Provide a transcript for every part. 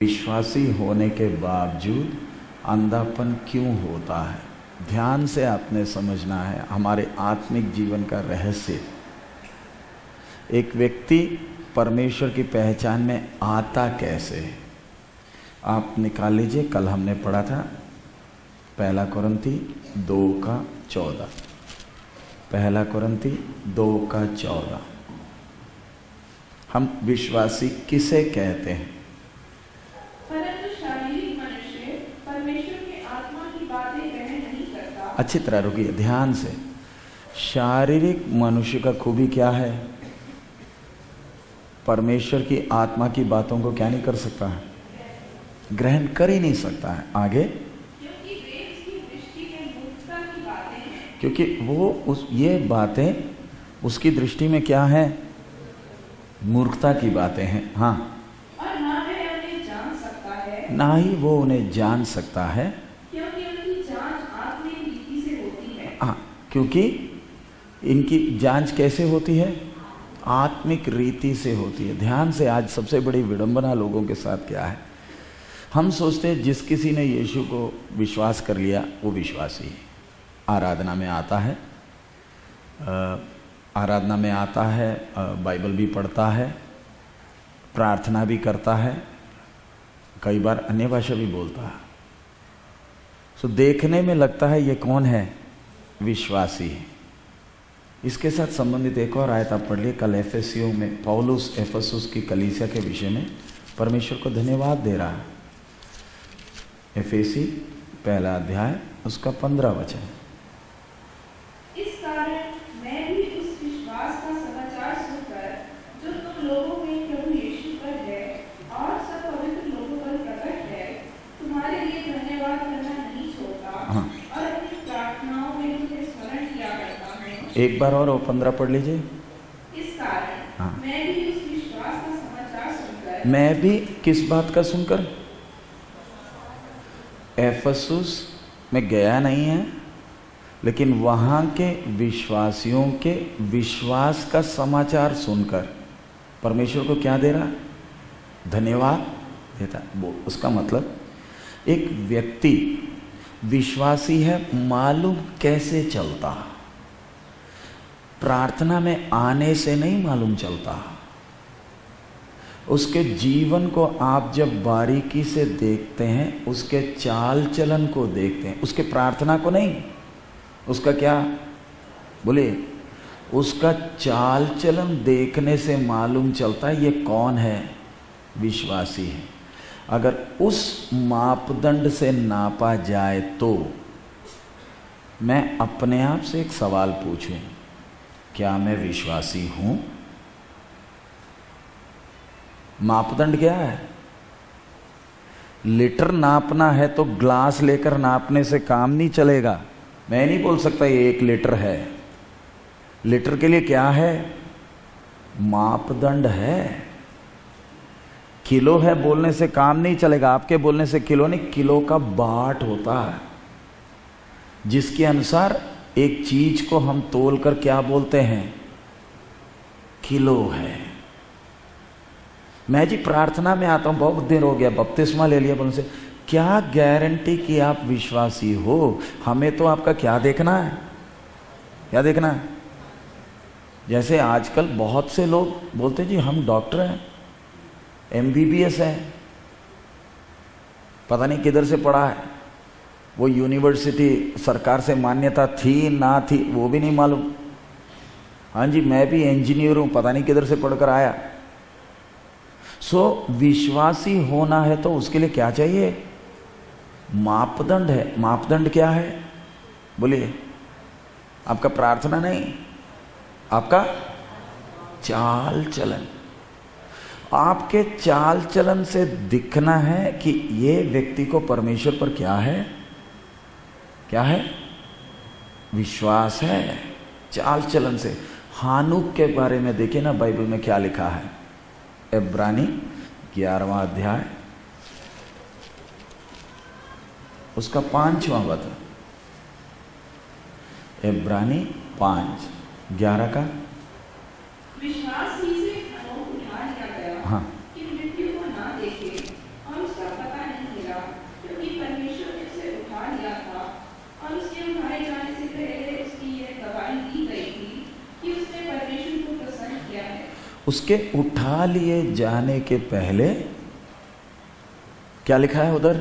विश्वासी होने के बावजूद अंधापन क्यों होता है? ध्यान से आपने समझना है हमारे आत्मिक जीवन का रहस्य। एक व्यक्ति परमेश्वर की पहचान में आता कैसे है? आप निकाल लीजिए, कल हमने पढ़ा था 1 कुरिन्ती 2:14। 1 कुरिन्ती 2:14। हम विश्वासी किसे कहते हैं? परंतु शारीरिक मनुष्य परमेश्वर की आत्मा की बातें ग्रहण नहीं करता। अच्छी तरह रुकिए, ध्यान से। शारीरिक मनुष्य का खूबी क्या है? परमेश्वर की आत्मा की बातों को क्या नहीं कर सकता है? ग्रहण कर ही नहीं सकता है। आगे, क्योंकि वे उसकी दृष्टि में मूर्खता की बातें हैं। क्योंकि वो ये बातें उसकी दृष्टि में क्या है? मूर्खता की बातें हैं। हाँ, और ना वह उन्हें जान सकता है, ना ही वो उन्हें जान सकता है। क्योंकि उनकी जांच आत्मिक रीति से होती है। हाँ, क्योंकि इनकी जांच कैसे होती है? आत्मिक रीति से होती है। ध्यान से, आज सबसे बड़ी विडंबना लोगों के साथ क्या है? हम सोचते हैं जिस किसी ने यीशु को विश्वास कर लिया वो विश्वासी है। आराधना में आता है, बाइबल भी पढ़ता है, प्रार्थना भी करता है, कई बार अन्य भाषा भी बोलता है। सो देखने में लगता है ये कौन है? विश्वासी है। इसके साथ संबंधित एक और आयत आप पढ़ लिए कल एफेसियों में। पौलुस एफेसुस की कलीसिया के विषय में परमेश्वर को धन्यवाद दे रहा है। एफेसी 1 अध्याय उसका 15 वचन। इस कारण मैं भी उस विश्वास का समाचार सुनकर जो तुम लोगों में प्रभु यीशु पर है और सब पवित्र लोगों पर प्रकट है, तुम्हारे लिए धन्यवाद करना नहीं छोड़ता। हाँ, और अपनी प्रार्थनाओं में तुम्हें स्मरण किया करता हूँ। एक बार और वो 15 पढ़ लीजिए। इस कारण हाँ, मैं भी उस विश्वास का समाचार सुनकर। मैं भी किस बात का सुनकर? एफेसुस में गया नहीं है, लेकिन वहाँ के विश्वासियों के विश्वास का समाचार सुनकर परमेश्वर को क्या दे रहा? धन्यवाद देता। वो उसका मतलब एक व्यक्ति विश्वासी है मालूम कैसे चलता? प्रार्थना में आने से नहीं मालूम चलता। उसके जीवन को आप जब बारीकी से देखते हैं, उसके चाल चलन को देखते हैं, उसके प्रार्थना को नहीं, उसका क्या बोले, उसका चाल चलन देखने से मालूम चलता है ये कौन है? विश्वासी है। अगर उस मापदंड से नापा जाए तो मैं अपने आप से एक सवाल पूछूं, क्या मैं विश्वासी हूं? मापदंड क्या है? लीटर नापना है तो ग्लास लेकर नापने से काम नहीं चलेगा। मैं नहीं बोल सकता ये 1 लीटर है। लीटर के लिए क्या है? मापदंड है। किलो है बोलने से काम नहीं चलेगा। आपके बोलने से किलो नहीं, किलो का बाट होता है जिसके अनुसार एक चीज को हम तोल कर क्या बोलते हैं? किलो है। मैं जी प्रार्थना में आता हूं, बहुत देर हो गया, बपतिस्मा ले लिया, बोलने से क्या गारंटी कि आप विश्वासी हो? हमें तो आपका क्या देखना है? क्या देखना है? जैसे आजकल बहुत से लोग बोलते जी हम डॉक्टर हैं, MBBS है, पता नहीं किधर से पढ़ा है, वो यूनिवर्सिटी सरकार से मान्यता थी ना थी वो भी नहीं मालूम। हाँ जी मैं भी इंजीनियर हूं, पता नहीं किधर से पढ़कर आया। सो विश्वासी होना है तो उसके लिए क्या चाहिए? मापदंड है। मापदंड क्या है? बोलिए। आपका प्रार्थना नहीं, आपका चाल चलन। आपके चाल चलन से दिखना है कि ये व्यक्ति को परमेश्वर पर क्या है? क्या है? विश्वास है। चाल चलन से। हानुक के बारे में देखिए ना बाइबल में क्या लिखा है। इब्रानी 11वां अध्याय उसका 5वां वचन। इब्रानी 5:11 का विश्वास ही से हनोक उठा लिया गया, हाँ, कि मृत्यु को ना देखे और उसका उसके उठा लिए जाने के पहले क्या लिखा है उधर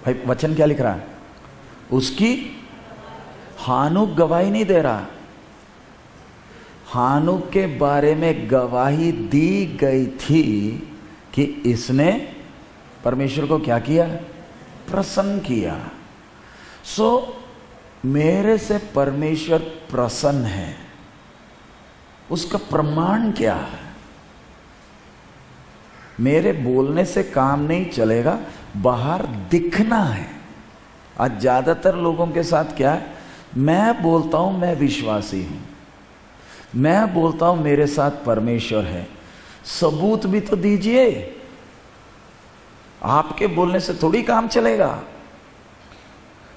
भाई? वचन क्या लिख रहा है? उसकी हानुक गवाही नहीं दे रहा। हानुक के बारे में गवाही दी गई थी कि इसने परमेश्वर को क्या किया? प्रसन्न किया। सो मेरे से परमेश्वर प्रसन्न है, उसका प्रमाण क्या है? मेरे बोलने से काम नहीं चलेगा, बाहर दिखना है। आज ज्यादातर लोगों के साथ क्या है? मैं बोलता हूं मैं विश्वासी हूं, मैं बोलता हूं मेरे साथ परमेश्वर है, सबूत भी तो दीजिए। आपके बोलने से थोड़ी काम चलेगा।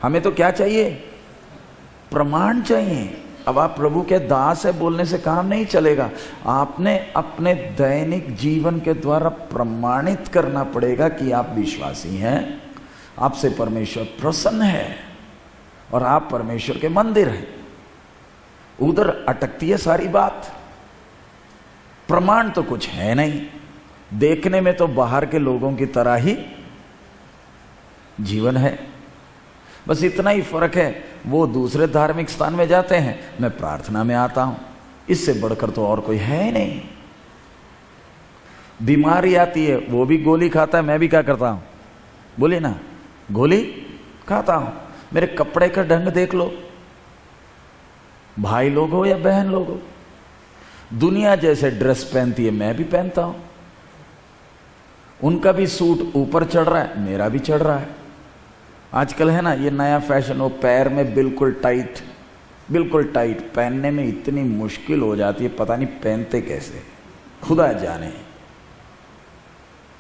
हमें तो क्या चाहिए? प्रमाण चाहिए। अब आप प्रभु के दास है, बोलने से काम नहीं चलेगा। आपने अपने दैनिक जीवन के द्वारा प्रमाणित करना पड़ेगा कि आप विश्वासी हैं, आपसे परमेश्वर प्रसन्न है और आप परमेश्वर के मंदिर हैं। उधर अटकती है सारी बात। प्रमाण तो कुछ है नहीं, देखने में तो बाहर के लोगों की तरह ही जीवन है। बस इतना ही फर्क है, वो दूसरे धार्मिक स्थान में जाते हैं, मैं प्रार्थना में आता हूं। इससे बढ़कर तो और कोई है ही नहीं। बीमारी आती है, वो भी गोली खाता है, मैं भी क्या करता हूं? बोलिए ना, गोली खाता हूं। मेरे कपड़े का ढंग देख लो, भाई लोग हो या बहन लोग हो, दुनिया जैसे ड्रेस पहनती है मैं भी पहनता हूं। उनका भी सूट ऊपर चढ़ रहा है, मेरा भी चढ़ रहा है। आजकल है ना ये नया फैशन, वो पैर में बिल्कुल टाइट, बिल्कुल टाइट। पहनने में इतनी मुश्किल हो जाती है, पता नहीं पहनते कैसे, खुदा जाने,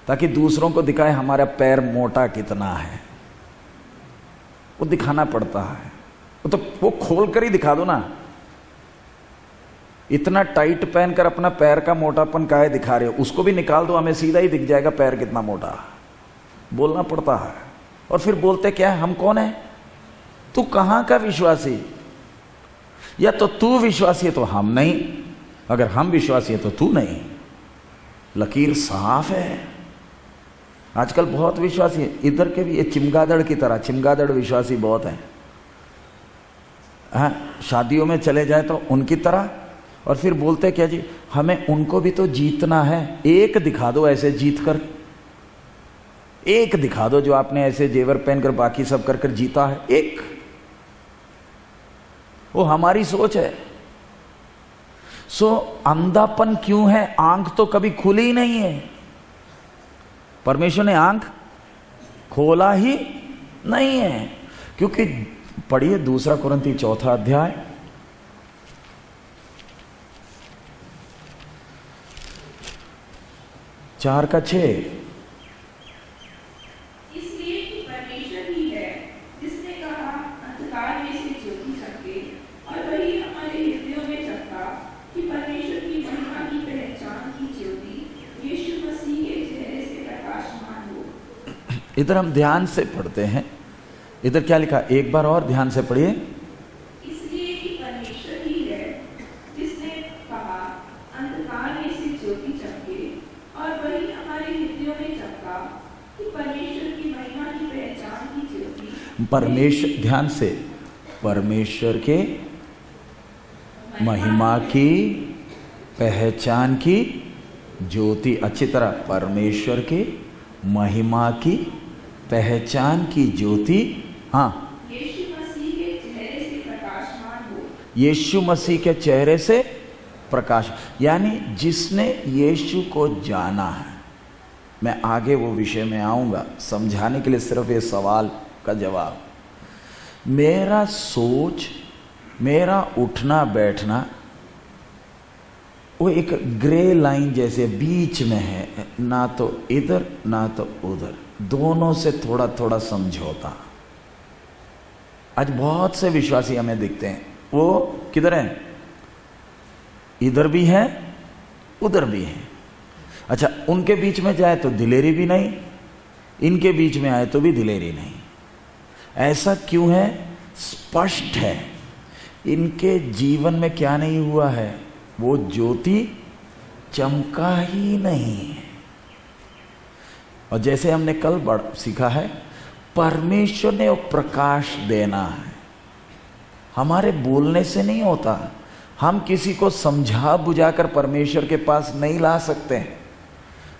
ताकि दूसरों को दिखाए हमारा पैर मोटा कितना है। वो दिखाना पड़ता है। वो खोल कर ही दिखा दो ना। इतना टाइट पहनकर अपना पैर का मोटापन काहे दिखा रहे हो? उसको भी निकाल दो, हमें सीधा ही दिख जाएगा पैर कितना मोटा। बोलना पड़ता है। और फिर बोलते क्या है? हम कौन है? तू कहां का विश्वासी? या तो तू विश्वासी है तो हम नहीं, अगर हम विश्वासी है तो तू नहीं। लकीर साफ है। आजकल बहुत विश्वासी है, इधर के भी ये चिमगादड़ की तरह, चिमगादड़ विश्वासी बहुत है। हाँ, शादियों में चले जाए तो उनकी तरह। और फिर बोलते क्या जी, हमें उनको भी तो जीतना है। एक दिखा दो ऐसे जीत कर, एक दिखा दो जो आपने ऐसे जेवर पहनकर बाकी सब कर कर जीता है। एक, वो हमारी सोच है। सो अंधापन क्यों है? आंख तो कभी खुली ही नहीं है। परमेश्वर ने आंख खोला ही नहीं है। क्योंकि पढ़िए 2 कुरिन्ती 4 अध्याय, चार का 6। इसलिए कि परमेश्वर ही है जिसने कहा अंधकार में से ज्योति चमके, और वही हमारे हृदयों में चमका कि परमेश्वर की महिमा की पहचान की ज्योति यीशु मसीह के चेहरे से प्रकाशमान हो। इधर हम ध्यान से पढ़ते हैं। इधर क्या लिखा? एक बार और ध्यान से पढ़िए। इसलिए कि परमेश्वर ही है जिसने कहा अंधकार में से ज्योति चमके, और वही हमारे हृदयों में चमका कि परमेश्वर की महिमा की पहचान की ज्योति। परमेश्वर, ध्यान से, परमेश्वर के महिमा की पहचान की ज्योति। अच्छी तरह, परमेश्वर के महिमा की पहचान की ज्योति, हाँ, यीशु मसीह के चेहरे से प्रकाशमान हो। यीशु मसीह के चेहरे से प्रकाश, यानी जिसने यीशु को जाना है। मैं आगे वो विषय में आऊंगा, समझाने के लिए सिर्फ ये सवाल का जवाब। मेरा सोच, मेरा उठना बैठना वो एक ग्रे लाइन जैसे बीच में है, ना तो इधर ना तो उधर, दोनों से थोड़ा थोड़ा समझौता। आज बहुत से विश्वासी हमें दिखते हैं, वो किधर हैं? इधर भी है उधर भी है। अच्छा, उनके बीच में जाए तो दिलेरी भी नहीं, इनके बीच में आए तो भी दिलेरी नहीं। ऐसा क्यों है? स्पष्ट है इनके जीवन में क्या नहीं हुआ है। वो ज्योति चमका ही नहीं। और जैसे हमने कल सीखा है, परमेश्वर ने वो प्रकाश देना है, हमारे बोलने से नहीं होता। हम किसी को समझा बुझाकर परमेश्वर के पास नहीं ला सकते,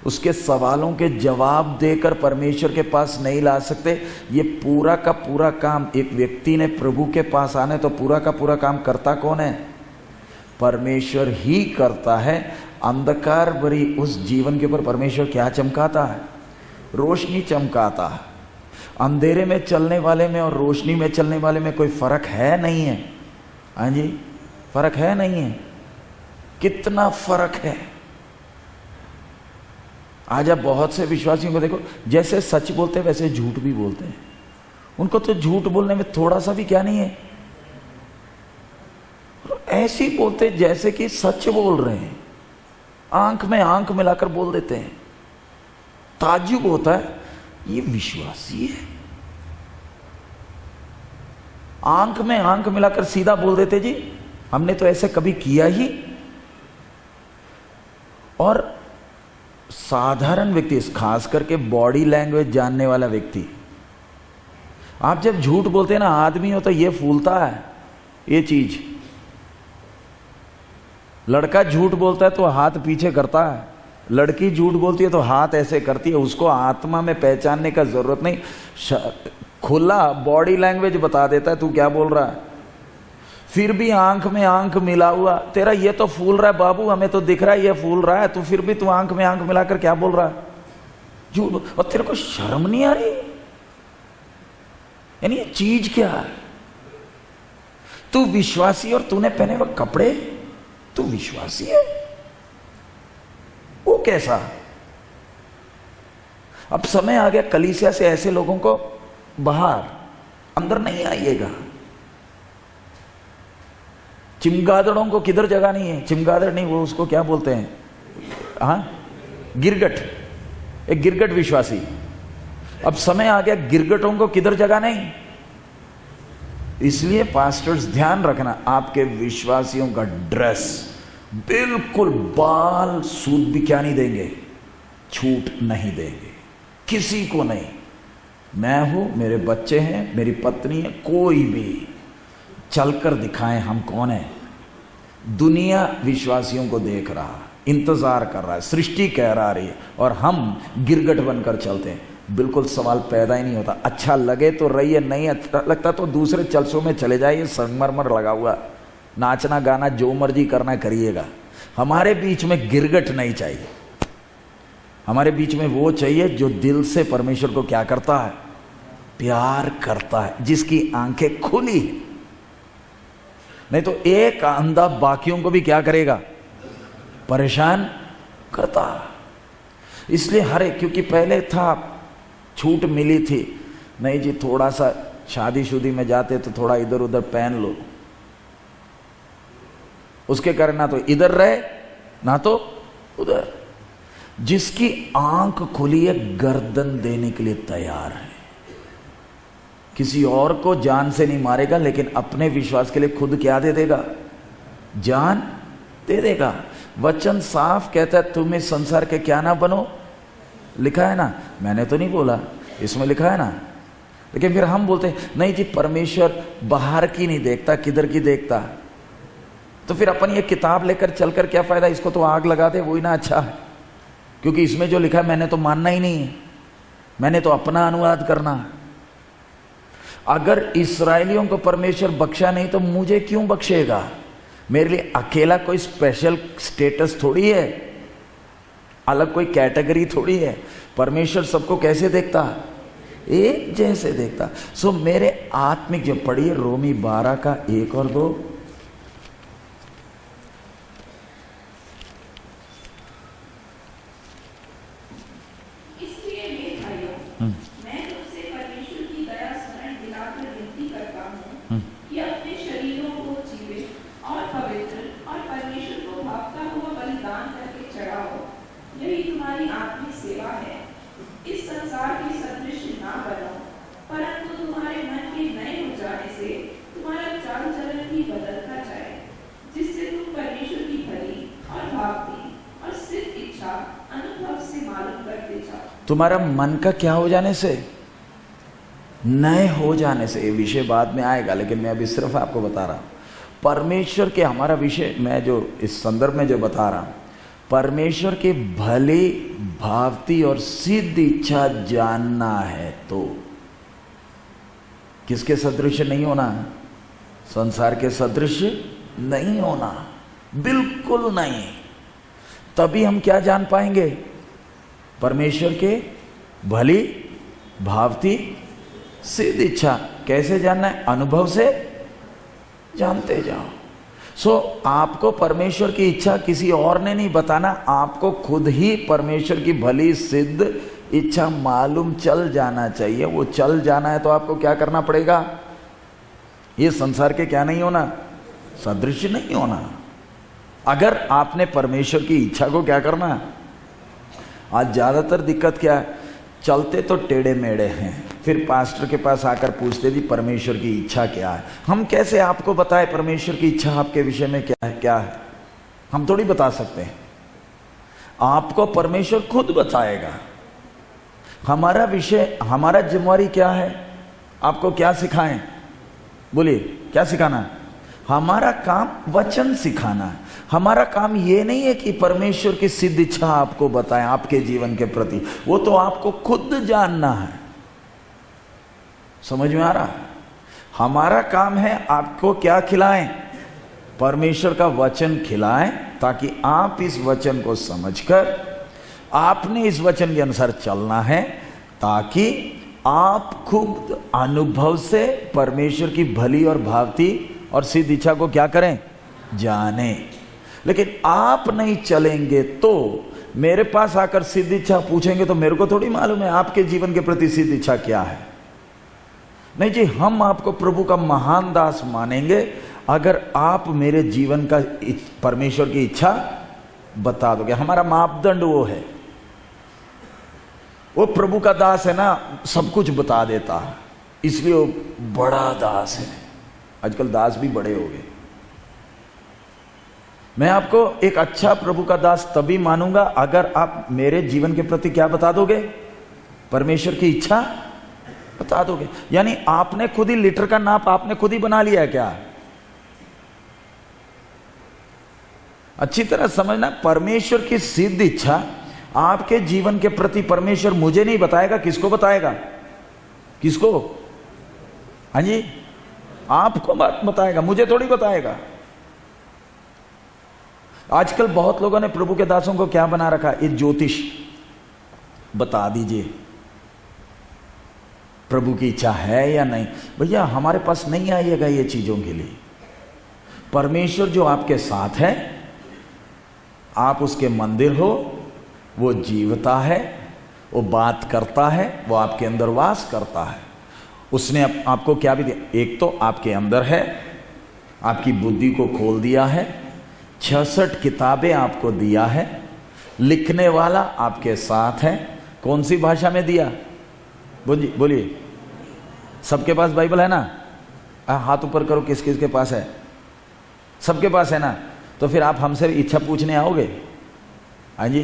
उसके सवालों के जवाब देकर परमेश्वर के पास नहीं ला सकते। ये पूरा का पूरा काम, एक व्यक्ति ने प्रभु के पास आने तो पूरा का पूरा काम करता कौन है? परमेश्वर ही करता है। अंधकार भरी उस जीवन के ऊपर परमेश्वर क्या चमकाता है? रोशनी चमकाता है। अंधेरे में चलने वाले में और रोशनी में चलने वाले में कोई फर्क है नहीं है? हाँ जी, फर्क है नहीं है? कितना फर्क है। आज आप बहुत से विश्वासियों को देखो, जैसे सच बोलते हैं वैसे झूठ भी बोलते हैं। उनको तो झूठ बोलने में थोड़ा सा भी क्या नहीं है, ऐसे ही बोलते जैसे कि सच बोल रहे हैं, आंख में आंख मिलाकर बोल देते हैं। ताज्जुब होता है, ये विश्वासी है। आंख में आंख मिलाकर सीधा बोल देते, जी हमने तो ऐसे कभी किया ही। और साधारण व्यक्ति, खास करके बॉडी लैंग्वेज जानने वाला व्यक्ति, आप जब झूठ बोलते हैं ना, आदमी हो तो ये फूलता है ये चीज। लड़का झूठ बोलता है तो हाथ पीछे करता है, लड़की झूठ बोलती है तो हाथ ऐसे करती है। उसको आत्मा में पहचानने का जरूरत नहीं, खुला बॉडी लैंग्वेज बता देता है तू क्या बोल रहा है। फिर भी आंख में आंख मिला हुआ, तेरा ये तो फूल रहा है बाबू, हमें तो दिख रहा है ये फूल रहा है, तो फिर भी तू आंख में आंख मिलाकर क्या बोल रहा है? झूठ। और तेरे को शर्म नहीं आ रही? यानी ये चीज क्या है? तू विश्वासी और तूने पहने हुए कपड़े, तू विश्वासी है? वो कैसा? अब समय आ गया कलीसिया से ऐसे लोगों को बाहर, अंदर नहीं आइएगा। चिमगादड़ों को किधर जगह नहीं है? चिमगादड़ नहीं, वो उसको क्या बोलते हैं? हाँ, गिरगट। एक गिरगट विश्वासी। अब समय आ गया, गिरगटों को किधर जगह नहीं। इसलिए पास्टर्स ध्यान रखना, आपके विश्वासियों का ड्रेस बिल्कुल बाल सूट भी क्या नहीं देंगे, छूट नहीं देंगे किसी को नहीं। मैं हूं, मेरे बच्चे हैं, मेरी पत्नी है, कोई भी चलकर दिखाएं हम कौन है। दुनिया विश्वासियों को देख रहा, इंतजार कर रहा है, सृष्टि कह रही है, और हम गिरगट बनकर चलते हैं। बिल्कुल सवाल पैदा ही नहीं होता। अच्छा लगे तो रहिए, नहीं अच्छा लगता तो दूसरे चलसों में चले जाइए, संगमरमर लगा हुआ, नाचना गाना जो मर्जी करना करिएगा। हमारे बीच में गिरगट नहीं चाहिए। हमारे बीच में वो चाहिए जो दिल से परमेश्वर को क्या करता है? प्यार करता है, जिसकी आंखें खुली। नहीं तो एक अंधा बाकियों को भी क्या करेगा? परेशान करता। इसलिए हरे, क्योंकि पहले था छूट मिली थी, नहीं जी थोड़ा सा शादी में जाते तो थोड़ा इधर उधर पहन लो, उसके कारण ना तो इधर रहे ना तो उधर। जिसकी आंख खुली है गर्दन देने के लिए तैयार है। किसी और को जान से नहीं मारेगा, लेकिन अपने विश्वास के लिए खुद क्या दे देगा? जान दे देगा। वचन साफ कहता है, तुम इस संसार के क्या ना बनो। लिखा है ना, मैंने तो नहीं बोला, इसमें लिखा है ना। लेकिन फिर हम बोलते हैं नहीं जी परमेश्वर बाहर की नहीं देखता, किधर की देखता। तो फिर अपन ये किताब लेकर चलकर क्या फायदा? इसको तो आग लगा दे, वही ना अच्छा है। क्योंकि इसमें जो लिखा है मैंने तो मानना ही नहीं है, मैंने तो अपना अनुवाद करना है। अगर इस्राएलियों को परमेश्वर बख्शा नहीं तो मुझे क्यों बख्शेगा? मेरे लिए अकेला कोई स्पेशल स्टेटस थोड़ी है, अलग कोई कैटेगरी थोड़ी है। परमेश्वर सबको कैसे देखता? एक जैसे देखता। सो मेरे आत्मिक, जो पढ़िए रोमी 12 का 1 और 2, जिससे तुम परमेश्वर की भली और भावनी और करते जाओ। तुम्हारा मन का क्या हो जाने से? नए हो जाने से। ये विषय बाद में आएगा, लेकिन मैं अभी सिर्फ आपको बता रहा हूं परमेश्वर के, हमारा विषय मैं जो इस संदर्भ में जो बता रहा हूं, परमेश्वर की भली भावती और सिद्ध इच्छा जानना है तो किसके सदृश नहीं होना? संसार के सदृश नहीं होना, बिल्कुल नहीं। तभी हम क्या जान पाएंगे? परमेश्वर के भली भावती सिद्ध इच्छा। कैसे जानना है? अनुभव से जानते जाओ। आपको परमेश्वर की इच्छा किसी और ने नहीं बताना, आपको खुद ही परमेश्वर की भली सिद्ध इच्छा मालूम चल जाना चाहिए। वो चल जाना है तो आपको क्या करना पड़ेगा? ये संसार के क्या नहीं होना? सदृश नहीं होना। अगर आपने परमेश्वर की इच्छा को क्या करना? आज ज्यादातर दिक्कत क्या है? चलते तो टेढ़े मेढ़े हैं, फिर पास्टर के पास आकर पूछते जी परमेश्वर की इच्छा क्या है। हम कैसे आपको बताएं परमेश्वर की इच्छा आपके विषय में क्या है? क्या है हम थोड़ी बता सकते हैं, आपको परमेश्वर खुद बताएगा। हमारा विषय, हमारा जिम्मेवारी क्या है? आपको क्या सिखाएं? बोलिए, क्या सिखाना? हमारा काम वचन सिखाना है। हमारा काम ये नहीं है कि परमेश्वर की सिद्ध इच्छा आपको बताएं आपके जीवन के प्रति, वो तो आपको खुद जानना है। समझ में आ रहा? हमारा काम है आपको क्या खिलाएं? परमेश्वर का वचन खिलाएं, ताकि आप इस वचन को समझकर आपने इस वचन के अनुसार चलना है, ताकि आप खुद अनुभव से परमेश्वर की भली और भावती और सिद्ध इच्छा को क्या करें? जाने। लेकिन आप नहीं चलेंगे तो मेरे पास आकर सिद्ध इच्छा पूछेंगे तो मेरे को थोड़ी मालूम है आपके जीवन के प्रति सिद्ध इच्छा क्या है। नहीं जी, हम आपको प्रभु का महान दास मानेंगे अगर आप मेरे जीवन का परमेश्वर की इच्छा बता दोगे। हमारा मापदंड वो है। वो प्रभु का दास है ना, सब कुछ बता देता है, इसलिए वो बड़ा दास है। आजकल दास भी बड़े हो गए। मैं आपको एक अच्छा प्रभु का दास तभी मानूंगा अगर आप मेरे जीवन के प्रति क्या बता दोगे? परमेश्वर की इच्छा बता दोगे। यानी आपने खुद ही लीटर का नाप आपने खुद ही बना लिया है क्या? अच्छी तरह समझना, परमेश्वर की सिद्ध इच्छा आपके जीवन के प्रति परमेश्वर मुझे नहीं बताएगा, किसको बताएगा? किसको? हाँ जी, आपको बात बताएगा, मुझे थोड़ी बताएगा। आजकल बहुत लोगों ने प्रभु के दासों को क्या बना रखा? ये ज्योतिष बता दीजिए प्रभु की इच्छा है या नहीं। भैया हमारे पास नहीं आइएगा ये चीजों के लिए। परमेश्वर जो आपके साथ है, आप उसके मंदिर हो, वो जीवता है, वो बात करता है, वो आपके अंदर वास करता है। उसने आपको क्या भी दिया? एक तो आपके अंदर है, आपकी बुद्धि को खोल दिया है, 66 किताबें आपको दिया है, लिखने वाला आपके साथ है। कौन सी भाषा में दिया? बोलिए, सबके पास बाइबल है ना? हाथ ऊपर करो, किस किस के पास है? सबके पास है ना? तो फिर आप हमसे इच्छा पूछने आओगे? हाँ जी,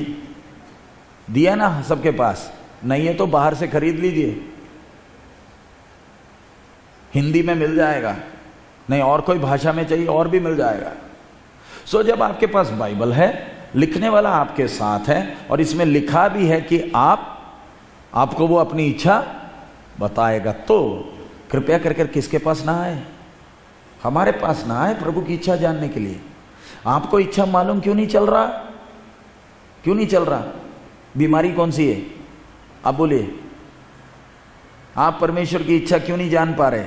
दिया ना सबके पास? नहीं है तो बाहर से खरीद लीजिए, हिंदी में मिल जाएगा, नहीं और कोई भाषा में चाहिए और भी मिल जाएगा। सो जब आपके पास बाइबल है, लिखने वाला आपके साथ है, और इसमें लिखा भी है कि आपको वो अपनी इच्छा बताएगा, तो कृपया कर किसके पास ना आए? हमारे पास ना आए प्रभु की इच्छा जानने के लिए। आपको इच्छा मालूम क्यों नहीं चल रहा? क्यों नहीं चल रहा? बीमारी कौन सी है? आप बोलिए, आप परमेश्वर की इच्छा क्यों नहीं जान पा रहे?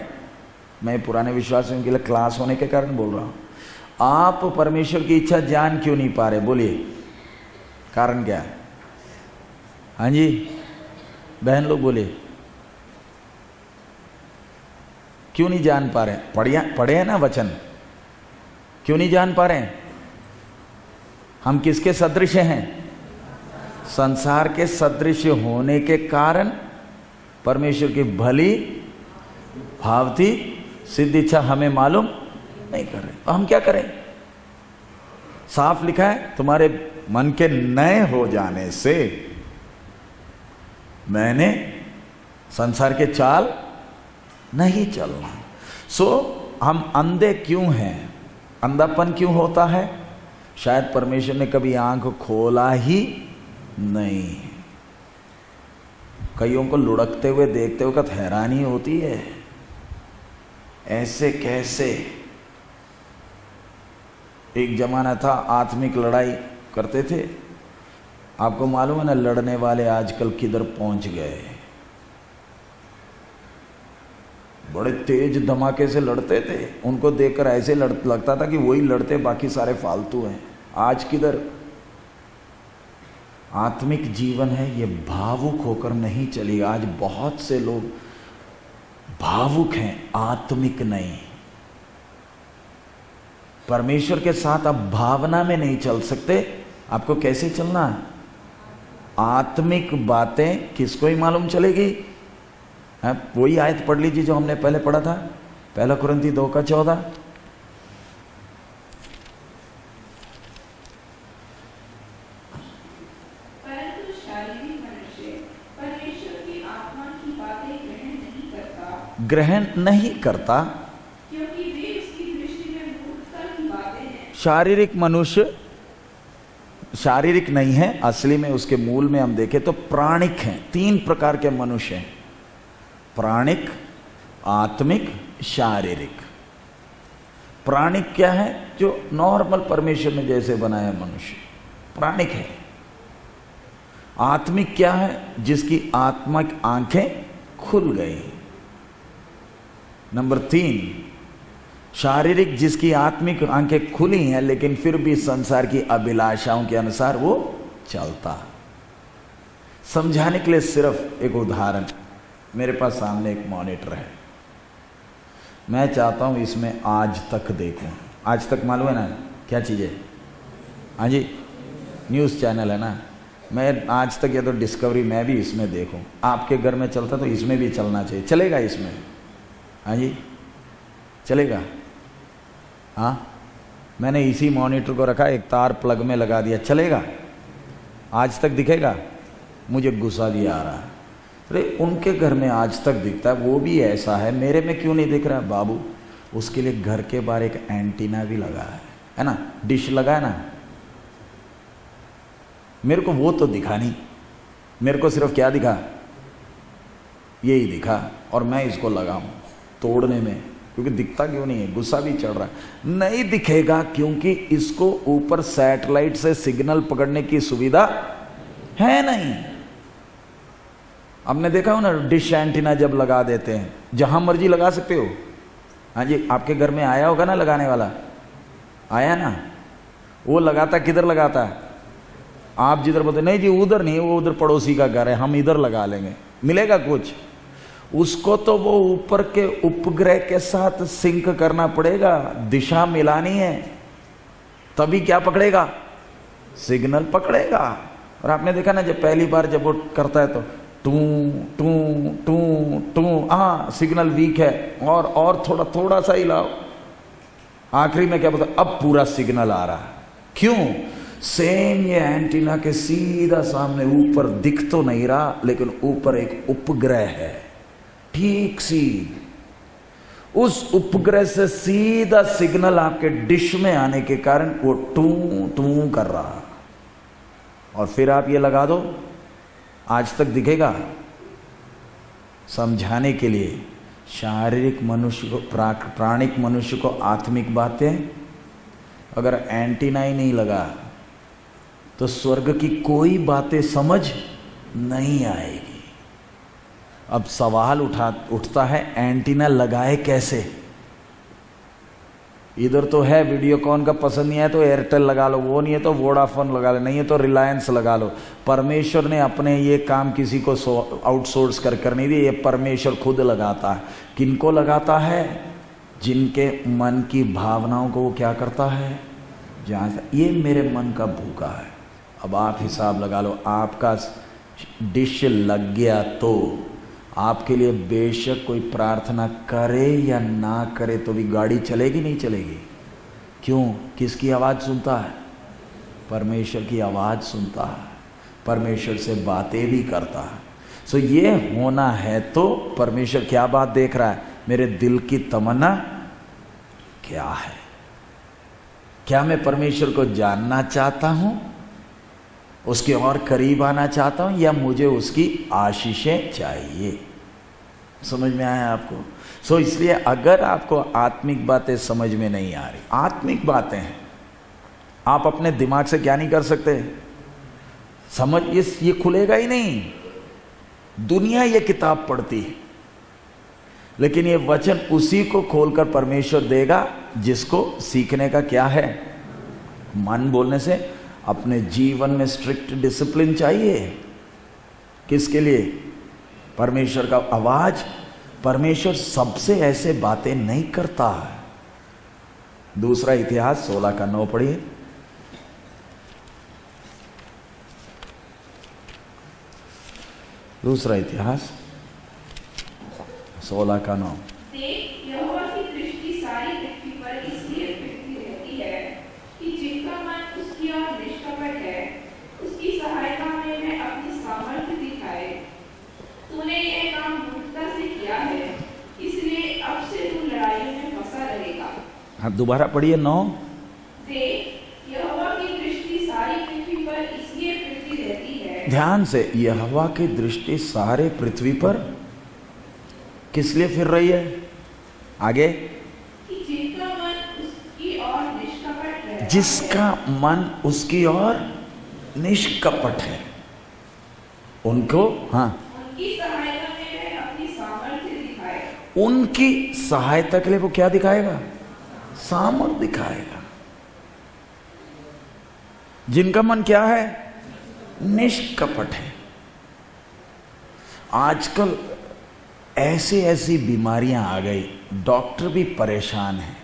मैं पुराने विश्वासियों के लिए क्लास होने के कारण बोल रहा हूं। आप परमेश्वर की इच्छा जान क्यों नहीं पा रहे? बोलिए, कारण क्या है? हाँ जी, बहन लोग बोलिए, क्यों नहीं जान पा रहे? पढ़े हैं ना वचन, क्यों नहीं जान पा रहे? हम किसके सदृश हैं? संसार के सदृश होने के कारण परमेश्वर की भली भावती सिद्ध इच्छा हमें मालूम नहीं कर रहे। तो हम क्या करें? साफ लिखा है, तुम्हारे मन के नए हो जाने से मैंने संसार के चाल नहीं चलना। सो हम अंधे क्यों हैं? अंधापन क्यों होता है? शायद परमेश्वर ने कभी आंख खोला ही नहीं। कईयों को लुढ़कते हुए देखते हुए हैरानी होती है, ऐसे कैसे? एक जमाना था आत्मिक लड़ाई करते थे, आपको मालूम है ना लड़ने वाले आजकल किधर पहुंच गए। बड़े तेज धमाके से लड़ते थे, उनको देखकर ऐसे लगता था कि वही लड़ते, बाकी सारे फालतू हैं। आज किधर? आत्मिक जीवन है, ये भावुक होकर नहीं चली। आज बहुत से लोग भावुक हैं, आत्मिक नहीं। परमेश्वर के साथ आप भावना में नहीं चल सकते। आपको कैसे चलना है? आत्मिक बातें किसको ही मालूम चलेगी? वही आयत पढ़ लीजिए जो हमने पहले पढ़ा था, 1 कुरिन्थी 2:14। परंतु शारीरिक मनुष्य परमेश्वर की आत्मा की बातें ग्रहण नहीं करता, क्योंकि वे उसकी दृष्टि में मूर्खता की बातें हैं। शारीरिक मनुष्य शारीरिक नहीं है, असली में उसके मूल में हम देखें तो प्राणिक हैं। 3 प्रकार के मनुष्य हैं, प्राणिक, आत्मिक, शारीरिक। प्राणिक क्या है? जो नॉर्मल परमेश्वर ने जैसे बनाया मनुष्य, प्राणिक है। आत्मिक क्या है? जिसकी आत्मिक आंखें खुल गई। नंबर 3 शारीरिक, जिसकी आत्मिक आंखें खुली हैं लेकिन फिर भी संसार की अभिलाषाओं के अनुसार वो चलता। समझाने के लिए सिर्फ एक उदाहरण, मेरे पास सामने एक मॉनिटर है, मैं चाहता हूं इसमें आज तक देखूं। आज तक मालूम है ना क्या चीज़ है? हाँ जी, न्यूज़ चैनल है ना। मैं आज तक या तो डिस्कवरी मैं भी इसमें देखूं। आपके घर में चलता तो इसमें भी चलना चाहिए। चलेगा इसमें? हाँ जी चलेगा। हाँ, मैंने इसी मॉनिटर को रखा, एक तार प्लग में लगा दिया, चलेगा? आज तक दिखेगा? मुझे गुस्सा भी आ रहा है, अरे उनके घर में आज तक दिखता है, वो भी ऐसा है, मेरे में क्यों नहीं दिख रहा? बाबू, उसके लिए घर के बाहर एक एंटीना भी लगा है ना, डिश लगा है ना। मेरे को वो तो दिखा नहीं, मेरे को सिर्फ क्या दिखा? यही दिखा, और मैं इसको लगाऊं तोड़ने में, क्योंकि दिखता क्यों नहीं है? गुस्सा भी चढ़ रहा है। नहीं दिखेगा क्योंकि इसको ऊपर सैटेलाइट से सिग्नल पकड़ने की सुविधा है नहीं। आपने देखा हो ना, डिश एंटीना जब लगा देते हैं, जहां मर्जी लगा सकते हो। हाँ जी, आपके घर में आया होगा ना लगाने वाला, आया ना? वो लगाता किधर लगाता? आप जिधर बोलते नहीं जी उधर नहीं, वो उधर पड़ोसी का घर है, हम इधर लगा लेंगे, मिलेगा कुछ? उसको तो वो ऊपर के उपग्रह के साथ सिंक करना पड़ेगा, दिशा मिलानी है, तभी क्या पकड़ेगा? सिग्नल पकड़ेगा। और आपने देखा ना, जब पहली बार जब वो करता है तो टू टू टू टू, हाँ सिग्नल वीक है, और थोड़ा सा हिलाओ, आखिरी में क्या पता, अब पूरा सिग्नल आ रहा है। क्यों? सेम ये एंटीना के सीधा सामने ऊपर दिख तो नहीं रहा, लेकिन ऊपर एक उपग्रह है, ठीक सी उस उपग्रह से सीधा सिग्नल आपके डिश में आने के कारण वो टू टू कर रहा। और फिर आप ये लगा दो, आज तक दिखेगा? समझाने के लिए, शारीरिक मनुष्य को, प्राणिक मनुष्य को आत्मिक बातें, अगर एंटीना ही नहीं लगा तो स्वर्ग की कोई बातें समझ नहीं आएगी। अब सवाल उठता है, एंटीना लगाए कैसे? इधर तो है वीडियोकॉन का, पसंद नहीं है तो एयरटेल लगा लो, वो नहीं है तो वोडाफोन लगा लो, नहीं है तो रिलायंस लगा लो। परमेश्वर ने अपने ये काम किसी को आउटसोर्स कर नहीं दिए, ये परमेश्वर खुद लगाता है। किनको लगाता है? जिनके मन की भावनाओं को वो क्या करता है? जहाँ से ये मेरे मन का भूखा है, अब आप हिसाब लगा लो, आपका डिश लग गया तो आपके लिए बेशक कोई प्रार्थना करे या ना करे तो भी गाड़ी चलेगी नहीं चलेगी? क्यों? किसकी आवाज़ सुनता है? परमेश्वर की आवाज़ सुनता है, परमेश्वर से बातें भी करता है। सो ये होना है तो परमेश्वर क्या बात देख रहा है, मेरे दिल की तमन्ना क्या है, क्या मैं परमेश्वर को जानना चाहता हूं, उसके और करीब आना चाहता हूं, या मुझे उसकी आशीषें चाहिए। समझ में आया आपको? सो इसलिए अगर आपको आत्मिक बातें समझ में नहीं आ रही, आत्मिक बातें हैं, आप अपने दिमाग से क्या नहीं कर सकते, समझ ये खुलेगा ही नहीं। दुनिया ये किताब पढ़ती है, लेकिन ये वचन उसी को खोलकर परमेश्वर देगा जिसको सीखने का क्या है, मन। बोलने से अपने जीवन में स्ट्रिक्ट डिसिप्लिन चाहिए। किसके लिए? परमेश्वर का आवाज। परमेश्वर सबसे ऐसे बातें नहीं करता है। दूसरा इतिहास 16:9 पढ़िए। दूसरा इतिहास 16:9। देख, यहोवा की दृष्टि सारी पृथ्वी पर इसलिए फिरती रहती है कि जिनका मन उसकी ओर निष्कपट है, उसकी सहायता में वह अपनी सामर्थ्य दिखाए। तूने यह काम मूर्खता से किया है, इसलिए अब से तू लड़ाइयों में फंसा रहेगा। हाँ, दोबारा पढ़िए 9। देख, यहोवा की दृष्टि सारी पृथ्वी पर इसलिए फिरती रहती है। ध्यान से, यहोवा की दृष्टि सारे पृथ्वी पर किस लिए फिर रही है? आगे, कि जिनका मन उसकी ओर निष्कपट है। जिसका मन उसकी ओर निष्कपट है, उनको, हाँ, उनकी सहायता में वह अपनी सामर्थ्य दिखाए। उनकी सहायता के लिए वो क्या दिखाएगा? सामर्थ्य दिखाएगा। जिनका मन क्या है? निष्कपट है। आजकल ऐसी ऐसी बीमारियां आ गई, डॉक्टर भी परेशान है।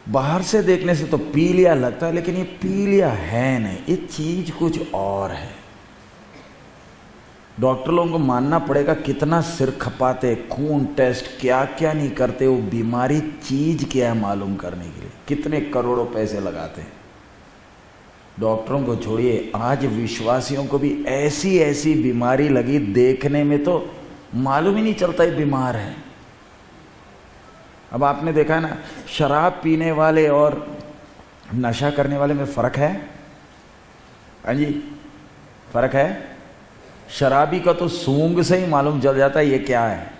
बाहर से देखने से तो पीलिया लगता है, लेकिन ये पीलिया है नहीं, ये चीज कुछ और है। डॉक्टर लोगों को मानना पड़ेगा, कितना सिर खपाते, खून टेस्ट क्या क्या नहीं करते, वो बीमारी चीज क्या है मालूम करने के लिए कितने करोड़ों पैसे लगाते हैं। डॉक्टरों को छोड़िए, आज विश्वासियों को भी ऐसी ऐसी बीमारी लगी, देखने में तो मालूम ही नहीं चलता ये बीमार है। अब आपने देखा है ना, शराब पीने वाले और नशा करने वाले में फर्क है। हाँ जी, फर्क है। शराबी का तो सूंघ से ही मालूम चल जाता है ये क्या है।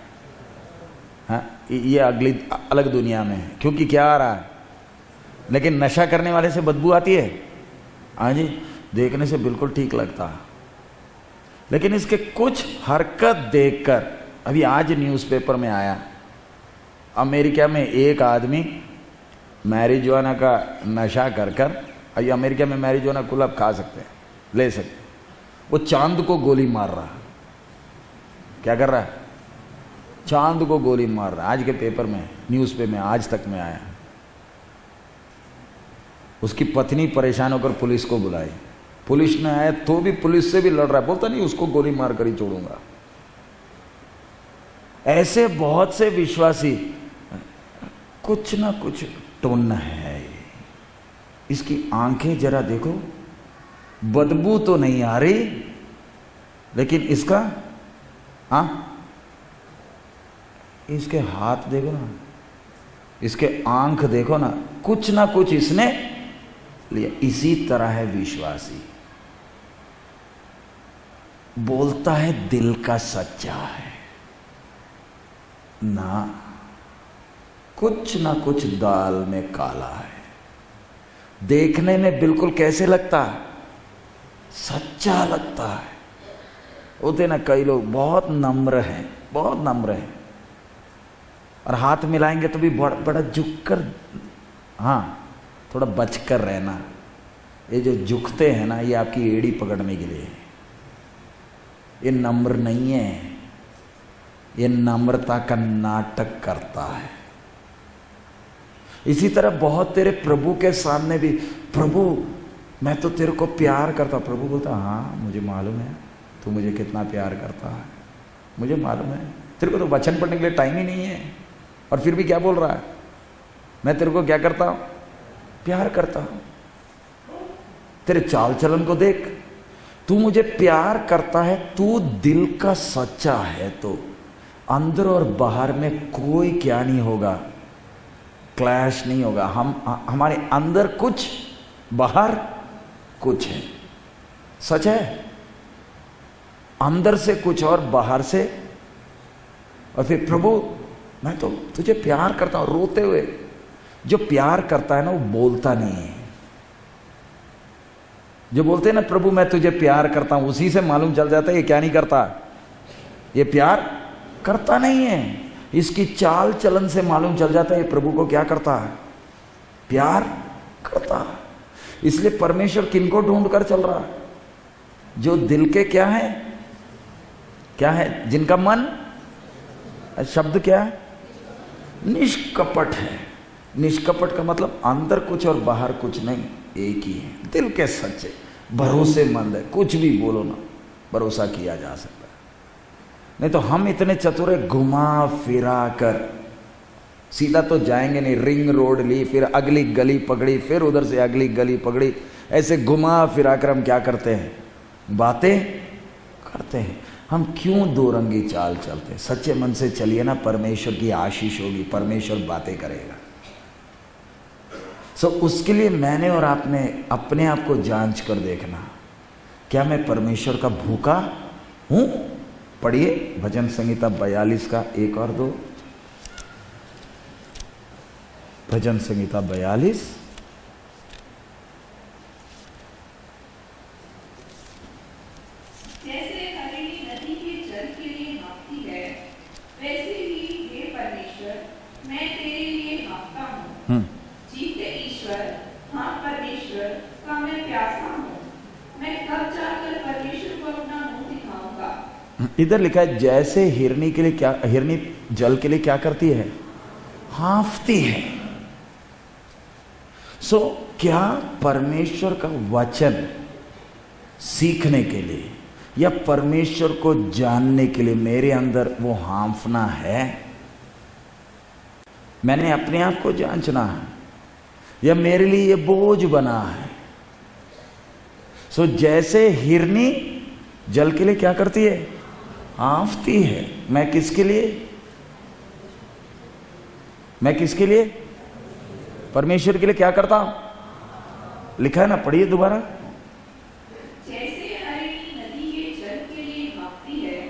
हाँ, ये अगली अलग दुनिया में है, क्योंकि क्या आ रहा है। लेकिन नशा करने वाले से बदबू आती है। हाँ जी, देखने से बिल्कुल ठीक लगता है, लेकिन इसके कुछ हरकत देखकर, अभी आज न्यूज़पेपर में आया, अमेरिका में एक आदमी मैरिजुआना का नशा कर कर, ये अमेरिका में मैरिजुआना कुल आप खा सकते हैं, ले सकते हैं, वो चांद को गोली मार रहा है। क्या कर रहा है? चांद को गोली मार रहा है। आज के पेपर में, न्यूज़ पे में, आज तक में आया। उसकी पत्नी परेशान होकर पुलिस को बुलाई, पुलिस ने आया तो भी पुलिस से भी लड़ रहा है, बोलता नहीं उसको गोली मार कर ही छोड़ूंगा। ऐसे बहुत से विश्वासी, कुछ ना कुछ टोन है। इसकी आंखें जरा देखो, बदबू तो नहीं आ रही, लेकिन इसका, हाँ, इसके हाथ देखो ना, इसके आंख देखो ना, कुछ ना कुछ इसने लिया। इसी तरह है विश्वासी, बोलता है दिल का सच्चा है ना, कुछ ना कुछ दाल में काला है। देखने में बिल्कुल कैसे लगता है? सच्चा लगता है। होते ना कई लोग बहुत नम्र हैं, बहुत नम्र हैं, और हाथ मिलाएंगे तो भी बड़ा बड़ा झुककर, हाँ, थोड़ा बचकर रहना। ये जो झुकते हैं ना, ये आपकी एड़ी पकड़ने के लिए। ये नम्र नहीं है, ये नम्रता का नाटक करता है। इसी तरह बहुत तेरे प्रभु के सामने भी, प्रभु मैं तो तेरे को प्यार करता। प्रभु बोलता, हाँ मुझे मालूम है तू मुझे कितना प्यार करता है, मुझे मालूम है। तेरे को तो वचन पढ़ने के लिए टाइम ही नहीं है, और फिर भी क्या बोल रहा है? मैं तेरे को क्या करता हूं? प्यार करता हूं। तेरे चाल चलन को देख, तू मुझे प्यार करता है, तू दिल का सच्चा है तो अंदर और बाहर में कोई क्या नहीं होगा, क्लैश नहीं होगा। हमारे अंदर कुछ, बाहर कुछ है। सच है, अंदर से कुछ और बाहर से। और फिर प्रभु मैं तो तुझे प्यार करता हूं, रोते हुए। जो प्यार करता है ना वो बोलता नहीं है। जो बोलते हैं ना प्रभु मैं तुझे प्यार करता हूं, उसी से मालूम चल जाता है ये क्या नहीं करता, ये प्यार करता नहीं है। इसकी चाल चलन से मालूम चल जाता है ये प्रभु को क्या करता है, प्यार करता है। इसलिए परमेश्वर किनको ढूंढ कर चल रहा है, जो दिल के क्या है, क्या है, जिनका मन, शब्द क्या है, निष्कपट है। निष्कपट का मतलब अंदर कुछ और बाहर कुछ नहीं, एक ही है। दिल के सच्चे, भरोसेमंद है, कुछ भी बोलो ना भरोसा किया जा सकता है। नहीं तो हम इतने चतुर है, घुमा फिरा कर सीधा तो जाएंगे नहीं। रिंग रोड ली, फिर अगली गली पकड़ी, फिर उधर से अगली गली पकड़ी, ऐसे घुमा फिरा कर हम क्या करते हैं, बातें करते हैं। हम क्यों दो रंगी चाल चलते हैं? सच्चे मन से चलिए ना, परमेश्वर की आशीष होगी, परमेश्वर बातें करेगा। सो उसके लिए मैंने और आपने अपने आप को जांच कर देखना, क्या मैं परमेश्वर का भूखा हूं? पढ़िए भजन संहिता 42 का 1 और 2। भजन संहिता 42 जैसे हरिणी नदी के जल के लिए हाँफती है, वैसे ही हे परमेश्वर मैं तेरे लिए हाँफता हूँ। जीते ईश्वर, हाँ परमेश्वर का मैं प्यासा हूँ। मैं कब जाकर परमेश्वर को अपना मुंह दिखाऊंगा। इधर लिखा है जैसे हिरनी के लिए क्या, हिरनी जल के लिए क्या करती है, हाँफती है। सो क्या परमेश्वर का वचन सीखने के लिए या परमेश्वर को जानने के लिए मेरे अंदर वो हाँफना है? मैंने अपने आप को जांचना है या मेरे लिए ये बोझ बना है? सो जैसे हिरनी जल के लिए क्या करती है, हाँफती है। मैं किसके लिए, मैं किसके लिए, परमेश्वर के लिए क्या करता हूं? लिखा है ना, पढ़िए दोबारा। जैसे हरिणी नदी के जल के लिए हाँफती है,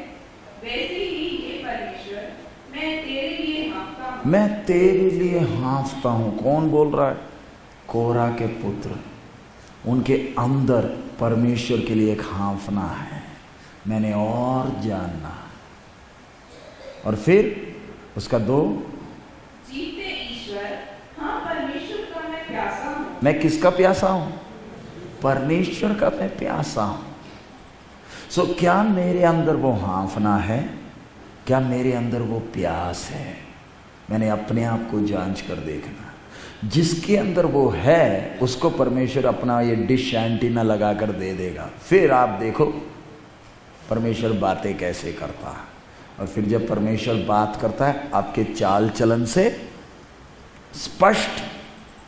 वैसे ही हे परमेश्वर मैं तेरे लिए हाँफता हूँ। मैं तेरे लिए हाँफता हूं। कौन बोल रहा है? कोरा के पुत्र। उनके अंदर परमेश्वर के लिए एक हाँफना है, मैंने और जानना। और फिर उसका 2, जीते ईश्वर, हाँ परमेश्वर का मैं प्यासा हूँ। मैं किसका प्यासा हूं? परमेश्वर का मैं प्यासा हूं। सो क्या मेरे अंदर वो हाँफना है? क्या मेरे अंदर वो प्यास है? मैंने अपने आप को जांच कर देखना। जिसके अंदर वो है उसको परमेश्वर अपना ये डिश एंटीना लगा कर दे देगा। फिर आप देखो परमेश्वर बातें कैसे करता है। और फिर जब परमेश्वर बात करता है आपके चाल चलन से स्पष्ट,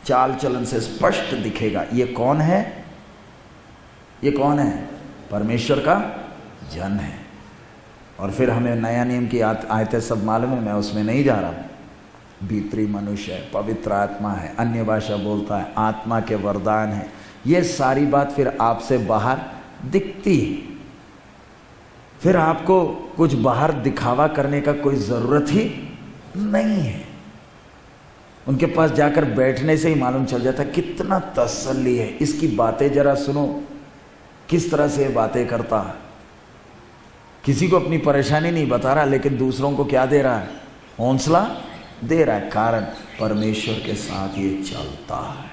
चाल चलन से स्पष्ट दिखेगा ये कौन है, ये कौन है, परमेश्वर का जन है। और फिर हमें नया नियम की आयतें सब मालूम है, मैं उसमें नहीं जा रहा हूँ। भीतरी मनुष्य है, पवित्र आत्मा है, अन्य भाषा बोलता है, आत्मा के वरदान है, ये सारी बात फिर आपसे बाहर दिखती है। फिर आपको कुछ बाहर दिखावा करने का कोई ज़रूरत ही नहीं है। उनके पास जाकर बैठने से ही मालूम चल जाता है कितना तसल्ली है। इसकी बातें जरा सुनो, किस तरह से बातें करता है। किसी को अपनी परेशानी नहीं बता रहा, लेकिन दूसरों को क्या दे रहा है, हौसला दे रहा है। कारण परमेश्वर के साथ ये चलता है।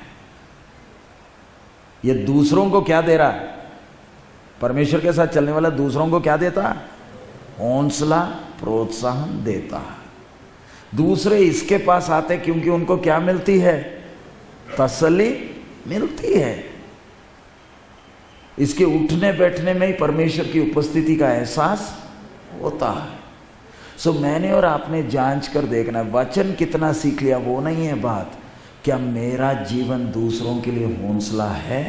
ये दूसरों को क्या दे रहा है, परमेश्वर के साथ चलने वाला दूसरों को क्या देता है, हौसला, प्रोत्साहन देता है। दूसरे इसके पास आते क्योंकि उनको क्या मिलती है, तसल्ली मिलती है। इसके उठने बैठने में ही परमेश्वर की उपस्थिति का एहसास होता है। सो मैंने और आपने जांच कर देखना, वचन कितना सीख लिया वो नहीं है बात, क्या मेरा जीवन दूसरों के लिए हौसला है?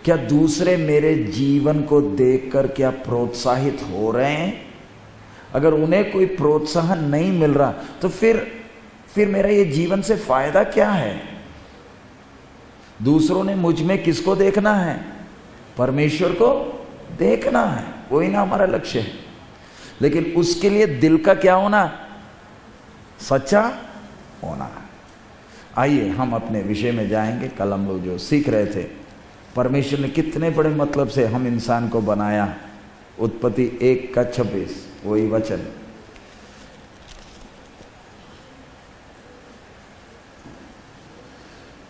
क्या दूसरे मेरे जीवन को देखकर क्या प्रोत्साहित हो रहे हैं? अगर उन्हें कोई प्रोत्साहन नहीं मिल रहा तो फिर मेरा ये जीवन से फायदा क्या है? दूसरों ने मुझ में किसको देखना है? परमेश्वर को देखना है, वही ना हमारा लक्ष्य है। लेकिन उसके लिए दिल का क्या होना? सच्चा होना। आइए हम अपने विषय में जाएंगे। कल हम लोग जो सीख रहे थे, परमेश्वर ने कितने बड़े मतलब से हम इंसान को बनाया। उत्पत्ति 1:26 वही वचन।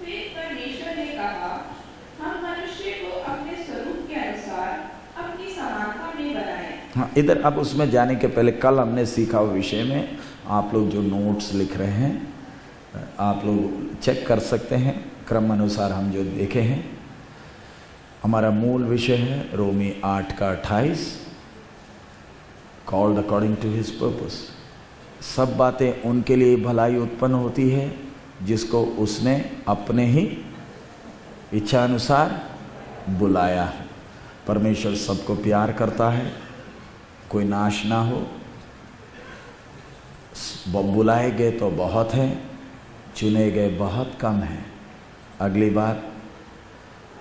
फिर परमेश्वर ने कहा, हम मनुष्य को अपने स्वरूप के अनुसार अपनी समानता में बनाएं। हाँ, इधर अब उसमें जाने के पहले कल हमने सीखा हुआ विषय में आप लोग जो नोट्स लिख रहे हैं आप लोग चेक कर सकते हैं क्रम अनुसार हम जो देखे हैं। हमारा मूल विषय है रोमी 8:28, called according to his purpose. सब बातें उनके लिए भलाई उत्पन्न होती है जिसको उसने अपने ही इच्छा अनुसार बुलाया है। परमेश्वर सबको प्यार करता है, कोई नाश ना हो। बुलाए गए तो बहुत हैं, चुने गए बहुत कम हैं। अगली बात,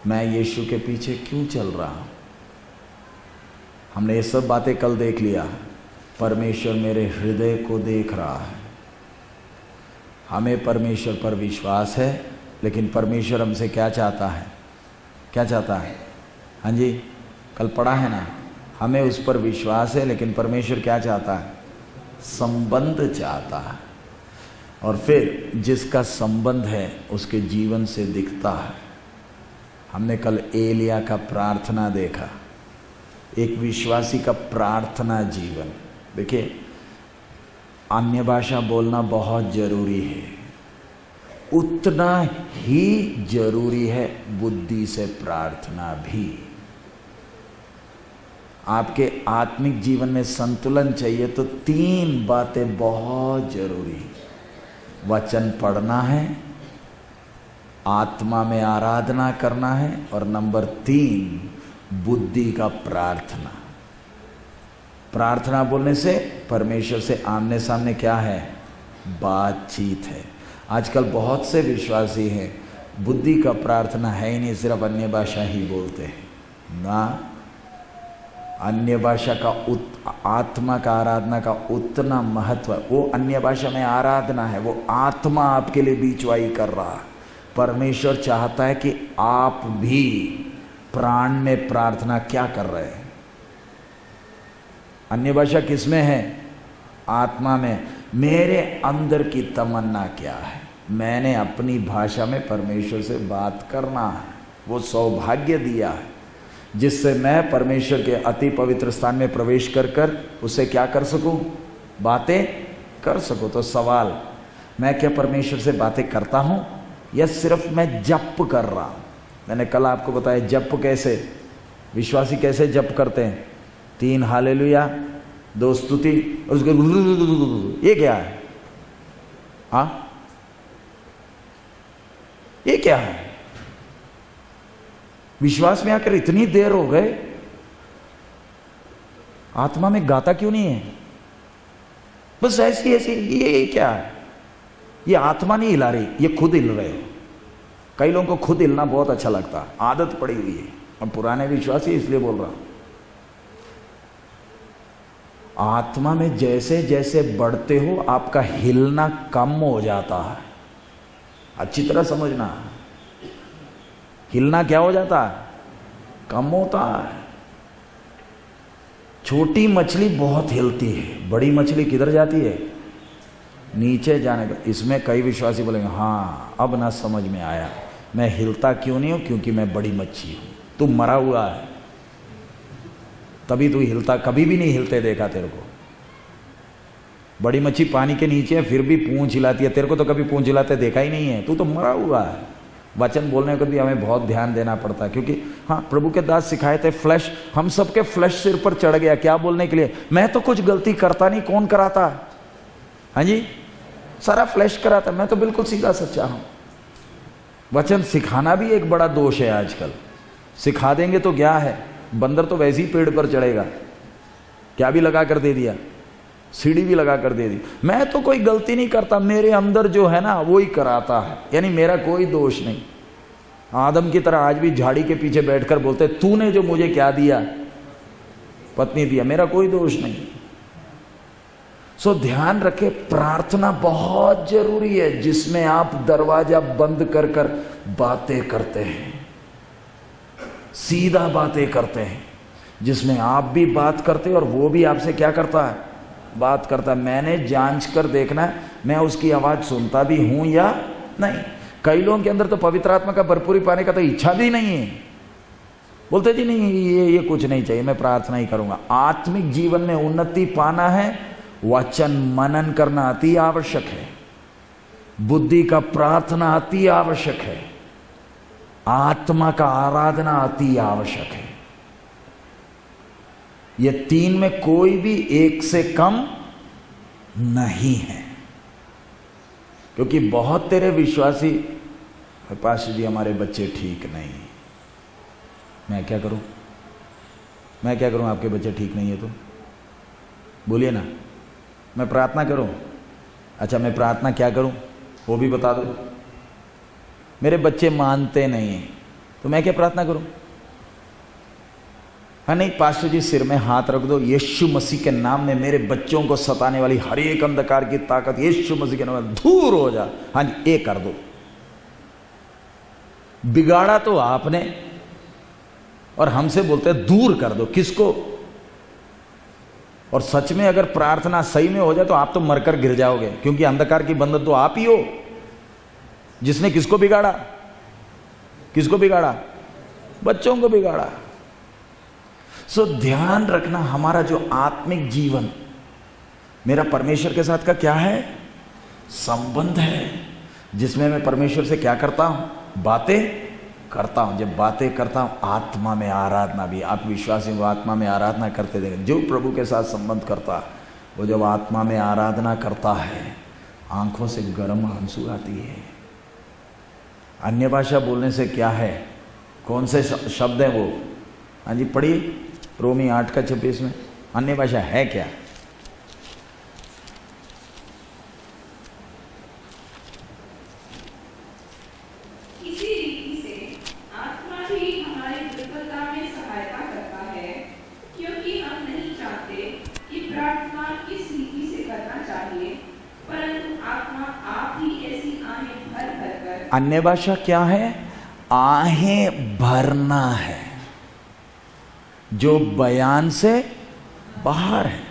मैं यीशु के पीछे क्यों चल रहा हूँ? हमने ये सब बातें कल देख लिया। परमेश्वर मेरे हृदय को देख रहा है। हमें परमेश्वर पर विश्वास है, लेकिन परमेश्वर हमसे क्या चाहता है? क्या चाहता है? हाँ जी, कल पढ़ा है ना। हमें उस पर विश्वास है, लेकिन परमेश्वर क्या चाहता है? संबंध चाहता है। और फिर जिसका संबंध है उसके जीवन से दिखता है। हमने कल एलिया का प्रार्थना देखा, एक विश्वासी का प्रार्थना जीवन। देखिए, अन्य भाषा बोलना बहुत जरूरी है, उतना ही जरूरी है बुद्धि से प्रार्थना भी। आपके आत्मिक जीवन में संतुलन चाहिए तो 3 बातें बहुत जरूरी है। वचन पढ़ना है, आत्मा में आराधना करना है, और नंबर 3 बुद्धि का प्रार्थना। प्रार्थना बोलने से परमेश्वर से आमने सामने क्या है? बातचीत है। आजकल बहुत से विश्वासी हैं, बुद्धि का प्रार्थना है ही नहीं, सिर्फ अन्य भाषा ही बोलते हैं ना। अन्य भाषा का आत्मा का आराधना का उतना महत्व, वो अन्य भाषा में आराधना है, वो आत्मा आपके लिए बीचवाई कर रहा है। परमेश्वर चाहता है कि आप भी प्राण में प्रार्थना क्या कर रहे हैं? अन्य भाषा किस में है? आत्मा में। मेरे अंदर की तमन्ना क्या है? मैंने अपनी भाषा में परमेश्वर से बात करना है। वो सौभाग्य दिया है जिससे मैं परमेश्वर के अति पवित्र स्थान में प्रवेश कर कर उससे क्या कर सकूं? बातें कर सकूं। तो सवाल, मैं क्या परमेश्वर से बातें करता हूं या सिर्फ मैं जप कर रहा हूं? मैंने कल आपको बताया जप कैसे, विश्वासी कैसे जप करते हैं। 3 हालेलुया, 2 स्तुति, और उसके ये क्या है? हाँ, ये क्या है? विश्वास में आकर इतनी देर हो गए, आत्मा में गाता क्यों नहीं है? बस ऐसी ऐसी, ये क्या है? ये आत्मा नहीं हिला रही, ये खुद हिल रहे हो। कई लोगों को खुद हिलना बहुत अच्छा लगता है, आदत पड़ी हुई है। हम पुराने विश्वासी इसलिए बोल रहा हूं। आत्मा में जैसे जैसे बढ़ते हो आपका हिलना कम हो जाता है। अच्छी तरह समझना, हिलना क्या हो जाता है? कम होता है। छोटी मछली बहुत हिलती है, बड़ी मछली किधर जाती है? नीचे जाने का। इसमें कई विश्वासी बोलेंगे, हाँ अब ना समझ में आया, मैं हिलता क्यों नहीं हूं? क्योंकि मैं बड़ी मच्छी हूं। तू मरा हुआ है, तभी तू हिलता। कभी भी नहीं हिलते देखा तेरे को। बड़ी मच्छी पानी के नीचे है फिर भी पूंछ हिलाती है, तेरे को तो कभी पूंछ हिलाते देखा ही नहीं है। तू तो मरा हुआ है। वचन बोलने को भी हमें बहुत ध्यान देना पड़ता है, क्योंकि हाँ, प्रभु के दास सिखाए थे, फ्लैश, हम सबके फ्लैश सिर पर चढ़ गया। क्या बोलने के लिए? मैं तो कुछ गलती करता नहीं, कौन कराता? हाँ जी, सारा फ्लैश कराता, मैं तो बिल्कुल सीधा सच्चा हूं। वचन सिखाना भी एक बड़ा दोष है आजकल। सिखा देंगे तो क्या है, बंदर तो वैसे ही पेड़ पर चढ़ेगा, क्या भी लगा कर दे दिया, सीढ़ी भी लगा कर दे दी। मैं तो कोई गलती नहीं करता, मेरे अंदर जो है ना वो ही कराता है, यानी मेरा कोई दोष नहीं। आदम की तरह आज भी झाड़ी के पीछे बैठकर बोलते तूने जो मुझे क्या दिया, पत्नी दिया, मेरा कोई दोष नहीं। सो ध्यान रखे, प्रार्थना बहुत जरूरी है, जिसमें आप दरवाजा बंद कर कर बातें करते हैं, सीधा बातें करते हैं, जिसमें आप भी बात करते हैं और वो भी आपसे क्या करता है, बात करता है। मैंने जांच कर देखना है मैं उसकी आवाज सुनता भी हूं या नहीं। कई लोगों के अंदर तो पवित्र आत्मा का भरपूरी पाने का तो इच्छा भी नहीं है, बोलते जी नहीं ये कुछ नहीं चाहिए, मैं प्रार्थना ही करूंगा। आत्मिक जीवन में उन्नति पाना है, वचन मनन करना अति आवश्यक है, बुद्धि का प्रार्थना अति आवश्यक है, आत्मा का आराधना अति आवश्यक है। ये तीन में कोई भी एक से कम नहीं है। क्योंकि बहुत तेरे विश्वासी, पास्टर जी हमारे बच्चे ठीक नहीं, मैं क्या करूं, मैं क्या करूं, आपके बच्चे ठीक नहीं है तो बोलिए ना, मैं प्रार्थना करूं? अच्छा मैं प्रार्थना क्या करूं वो भी बता दो। मेरे बच्चे मानते नहीं हैं तो मैं क्या प्रार्थना करूं? हाँ नहीं पास्टर जी सिर में हाथ रख दो, यीशु मसीह के नाम में मेरे बच्चों को सताने वाली हर एक अंधकार की ताकत यीशु मसीह के नाम में दूर हो जा। हाँ जी ये कर दो। बिगाड़ा तो आपने और हमसे बोलते हैं दूर कर दो, किसको? और सच में अगर प्रार्थना सही में हो जाए तो आप तो मरकर गिर जाओगे, क्योंकि अंधकार की बंधन तो आप ही हो। जिसने किसको बिगाड़ा, किसको बिगाड़ा? बच्चों को बिगाड़ा। सो ध्यान रखना, हमारा जो आत्मिक जीवन मेरा परमेश्वर के साथ का क्या है, संबंध है, जिसमें मैं परमेश्वर से क्या करता हूं, बातें करता हूं। जब बातें करता हूं आत्मा में आराधना भी, आप विश्वासी को आत्मा में आराधना करते देखें। जो प्रभु के साथ संबंध करता वो जब आत्मा में आराधना करता है आंखों से गर्म आंसू आती है। अन्य भाषा बोलने से क्या है, कौन से शब्द हैं वो? हाँ जी पढ़िए रोमी 8:26 में अन्य भाषा है क्या? इसी रीति से आत्मा भी हमारी दुर्बलता में सहायता करता है, क्योंकि हम नहीं चाहते कि प्रार्थना किस रीति से करना चाहिए, परंतु आत्मा आप ही ऐसी आहें भर भर कर। अन्य भाषा क्या है? आहें भरना है, जो बयान से बाहर है।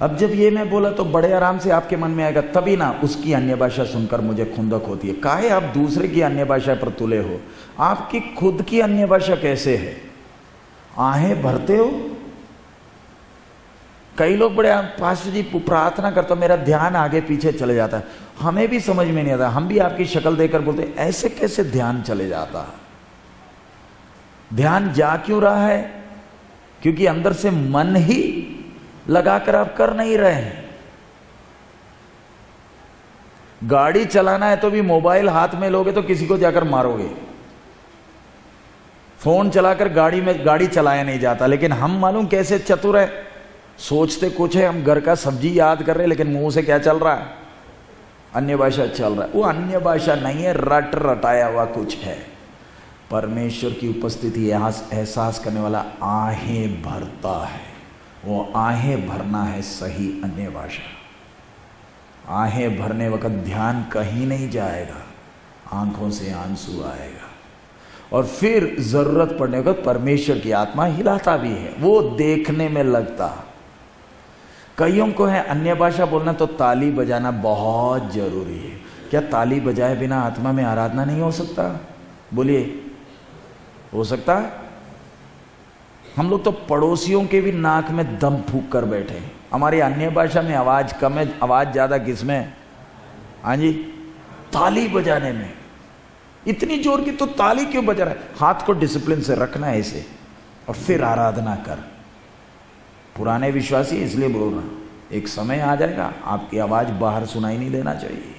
अब जब ये मैं बोला तो बड़े आराम से आपके मन में आएगा, तभी ना उसकी अन्य भाषा सुनकर मुझे खुंदक होती है। काहे आप दूसरे की अन्य भाषा पर तुले हो? आपकी खुद की अन्य भाषा कैसे है? आहें भरते हो। कई लोग बड़े पास्टर जी प्रार्थना करता, मेरा ध्यान आगे पीछे चले जाता है। हमें भी समझ में नहीं आता, हम भी आपकी शक्ल देखकर बोलते ऐसे कैसे ध्यान चले जाता? ध्यान जा क्यों रहा है? क्योंकि अंदर से मन ही लगाकर आप कर नहीं रहे हैं। गाड़ी चलाना है तो भी मोबाइल हाथ में लोगे तो किसी को जाकर मारोगे। फोन चलाकर गाड़ी चलाया नहीं जाता। लेकिन हम मालूम कैसे चतुर है, सोचते कुछ है, हम घर का सब्जी याद कर रहे हैं लेकिन मुंह से क्या चल रहा है? अन्य भाषा चल रहा है। वो अन्य भाषा नहीं है, रटाया हुआ कुछ है। परमेश्वर की उपस्थिति एहसास करने वाला आहें भरता है। वो आहें भरना है सही अन्य भाषा। आहें भरने वक्त ध्यान कहीं नहीं जाएगा, आंखों से आंसू आएगा। और फिर जरूरत पड़ने वक्त परमेश्वर की आत्मा हिलाता भी है, वो देखने में लगता। कईयों को है अन्य भाषा बोलना तो ताली बजाना बहुत जरूरी है। क्या ताली बजाए बिना आत्मा में आराधना नहीं हो सकता? बोलिए, हो सकता है? हम लोग तो पड़ोसियों के भी नाक में दम फूंक कर बैठे। हमारी अन्य भाषा में आवाज कम है, आवाज ज्यादा किसमें? हाँ जी, ताली बजाने में। इतनी जोर की तो ताली क्यों बजा रहा है? हाथ को डिसिप्लिन से रखना है ऐसे और फिर आराधना कर। पुराने विश्वासी इसलिए बोल रहा, एक समय आ जाएगा आपकी आवाज बाहर सुनाई नहीं देना चाहिए।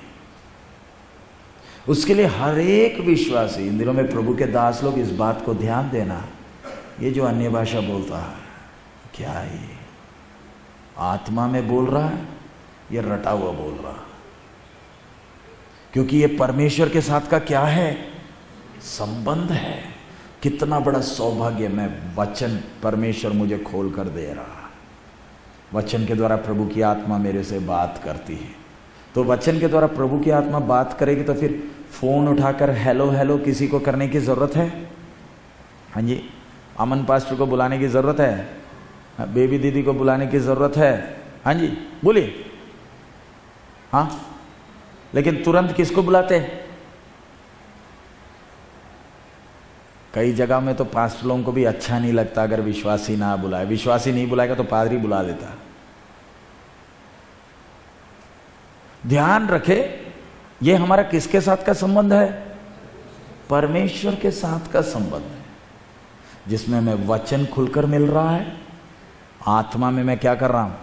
उसके लिए हर एक विश्वासी, इन दिनों में प्रभु के दास लोग इस बात को ध्यान देना, ये जो अन्य भाषा बोलता है क्या है, ये आत्मा में बोल रहा है, ये रटा हुआ बोल रहा है, क्योंकि ये परमेश्वर के साथ का क्या है, संबंध है। कितना बड़ा सौभाग्य, मैं वचन परमेश्वर मुझे खोल कर दे रहा, वचन के द्वारा प्रभु की आत्मा मेरे से बात करती है। तो वचन के द्वारा प्रभु की आत्मा बात करेगी तो फिर फोन उठाकर हेलो हेलो किसी को करने की जरूरत है? हाँ जी, अमन पास्टर को बुलाने की जरूरत है, बेबी दीदी को बुलाने की जरूरत है? हाँ जी बोलिए। हाँ, लेकिन तुरंत किसको बुलाते? कई जगह में तो पास्टर लोगों को भी अच्छा नहीं लगता अगर विश्वासी ना बुलाए, विश्वासी नहीं बुलाएगा तो पादरी बुला देता। ध्यान रखे, ये हमारा किसके साथ का संबंध है? परमेश्वर के साथ का संबंध है, जिसमें मैं वचन खुलकर मिल रहा है, आत्मा में मैं क्या कर रहा हूं,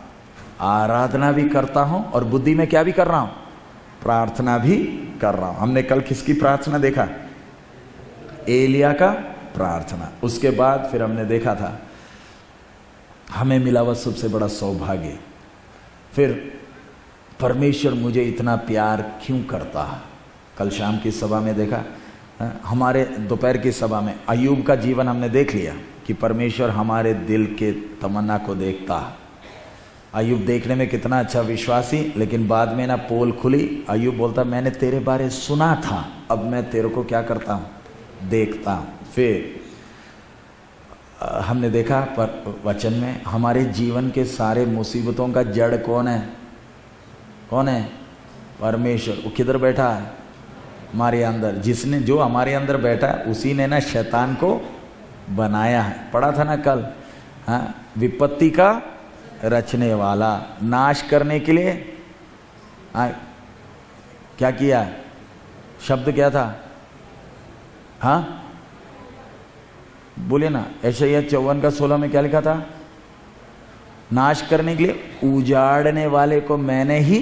आराधना भी करता हूं, और बुद्धि में क्या भी कर रहा हूं, प्रार्थना भी कर रहा हूं। हमने कल किसकी प्रार्थना देखा? एलिया का प्रार्थना। उसके बाद फिर हमने देखा था हमें मिला वह सबसे बड़ा सौभाग्य, फिर परमेश्वर मुझे इतना प्यार क्यों करता है। कल शाम की सभा में देखा, हमारे दोपहर की सभा में अय्यूब का जीवन हमने देख लिया कि परमेश्वर हमारे दिल के तमन्ना को देखता है। अय्यूब देखने में कितना अच्छा विश्वासी, लेकिन बाद में ना पोल खुली, अय्यूब बोलता मैंने तेरे बारे सुना था, अब मैं तेरे को क्या करता हूँ, देखता हूँ। फिर हमने देखा पर वचन में हमारे जीवन के सारे मुसीबतों का जड़ कौन है? कौन है? परमेश्वर। वो किधर बैठा है? हमारे अंदर। जिसने, जो हमारे अंदर बैठा है उसी ने ना शैतान को बनाया है। पढ़ा था ना कल, हाँ, विपत्ति का रचने वाला, नाश करने के लिए क्या किया? शब्द क्या था? हाँ बोलिए ना, यशायाह 54:16 में क्या लिखा था? नाश करने के लिए, उजाड़ने वाले को मैंने ही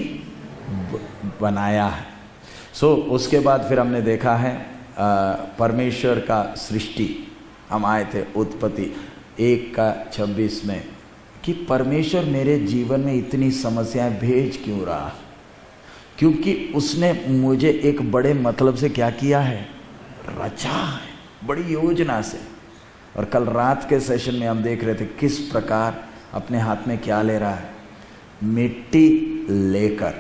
बनाया है। उसके बाद फिर हमने देखा है परमेश्वर का सृष्टि। हम आए थे उत्पत्ति 1:26 में कि परमेश्वर मेरे जीवन में इतनी समस्याएं भेज क्यों रहा? क्योंकि उसने मुझे एक बड़े मतलब से क्या किया है? रचा है, बड़ी योजना से। और कल रात के सेशन में हम देख रहे थे किस प्रकार अपने हाथ में क्या ले रहा है, मिट्टी लेकर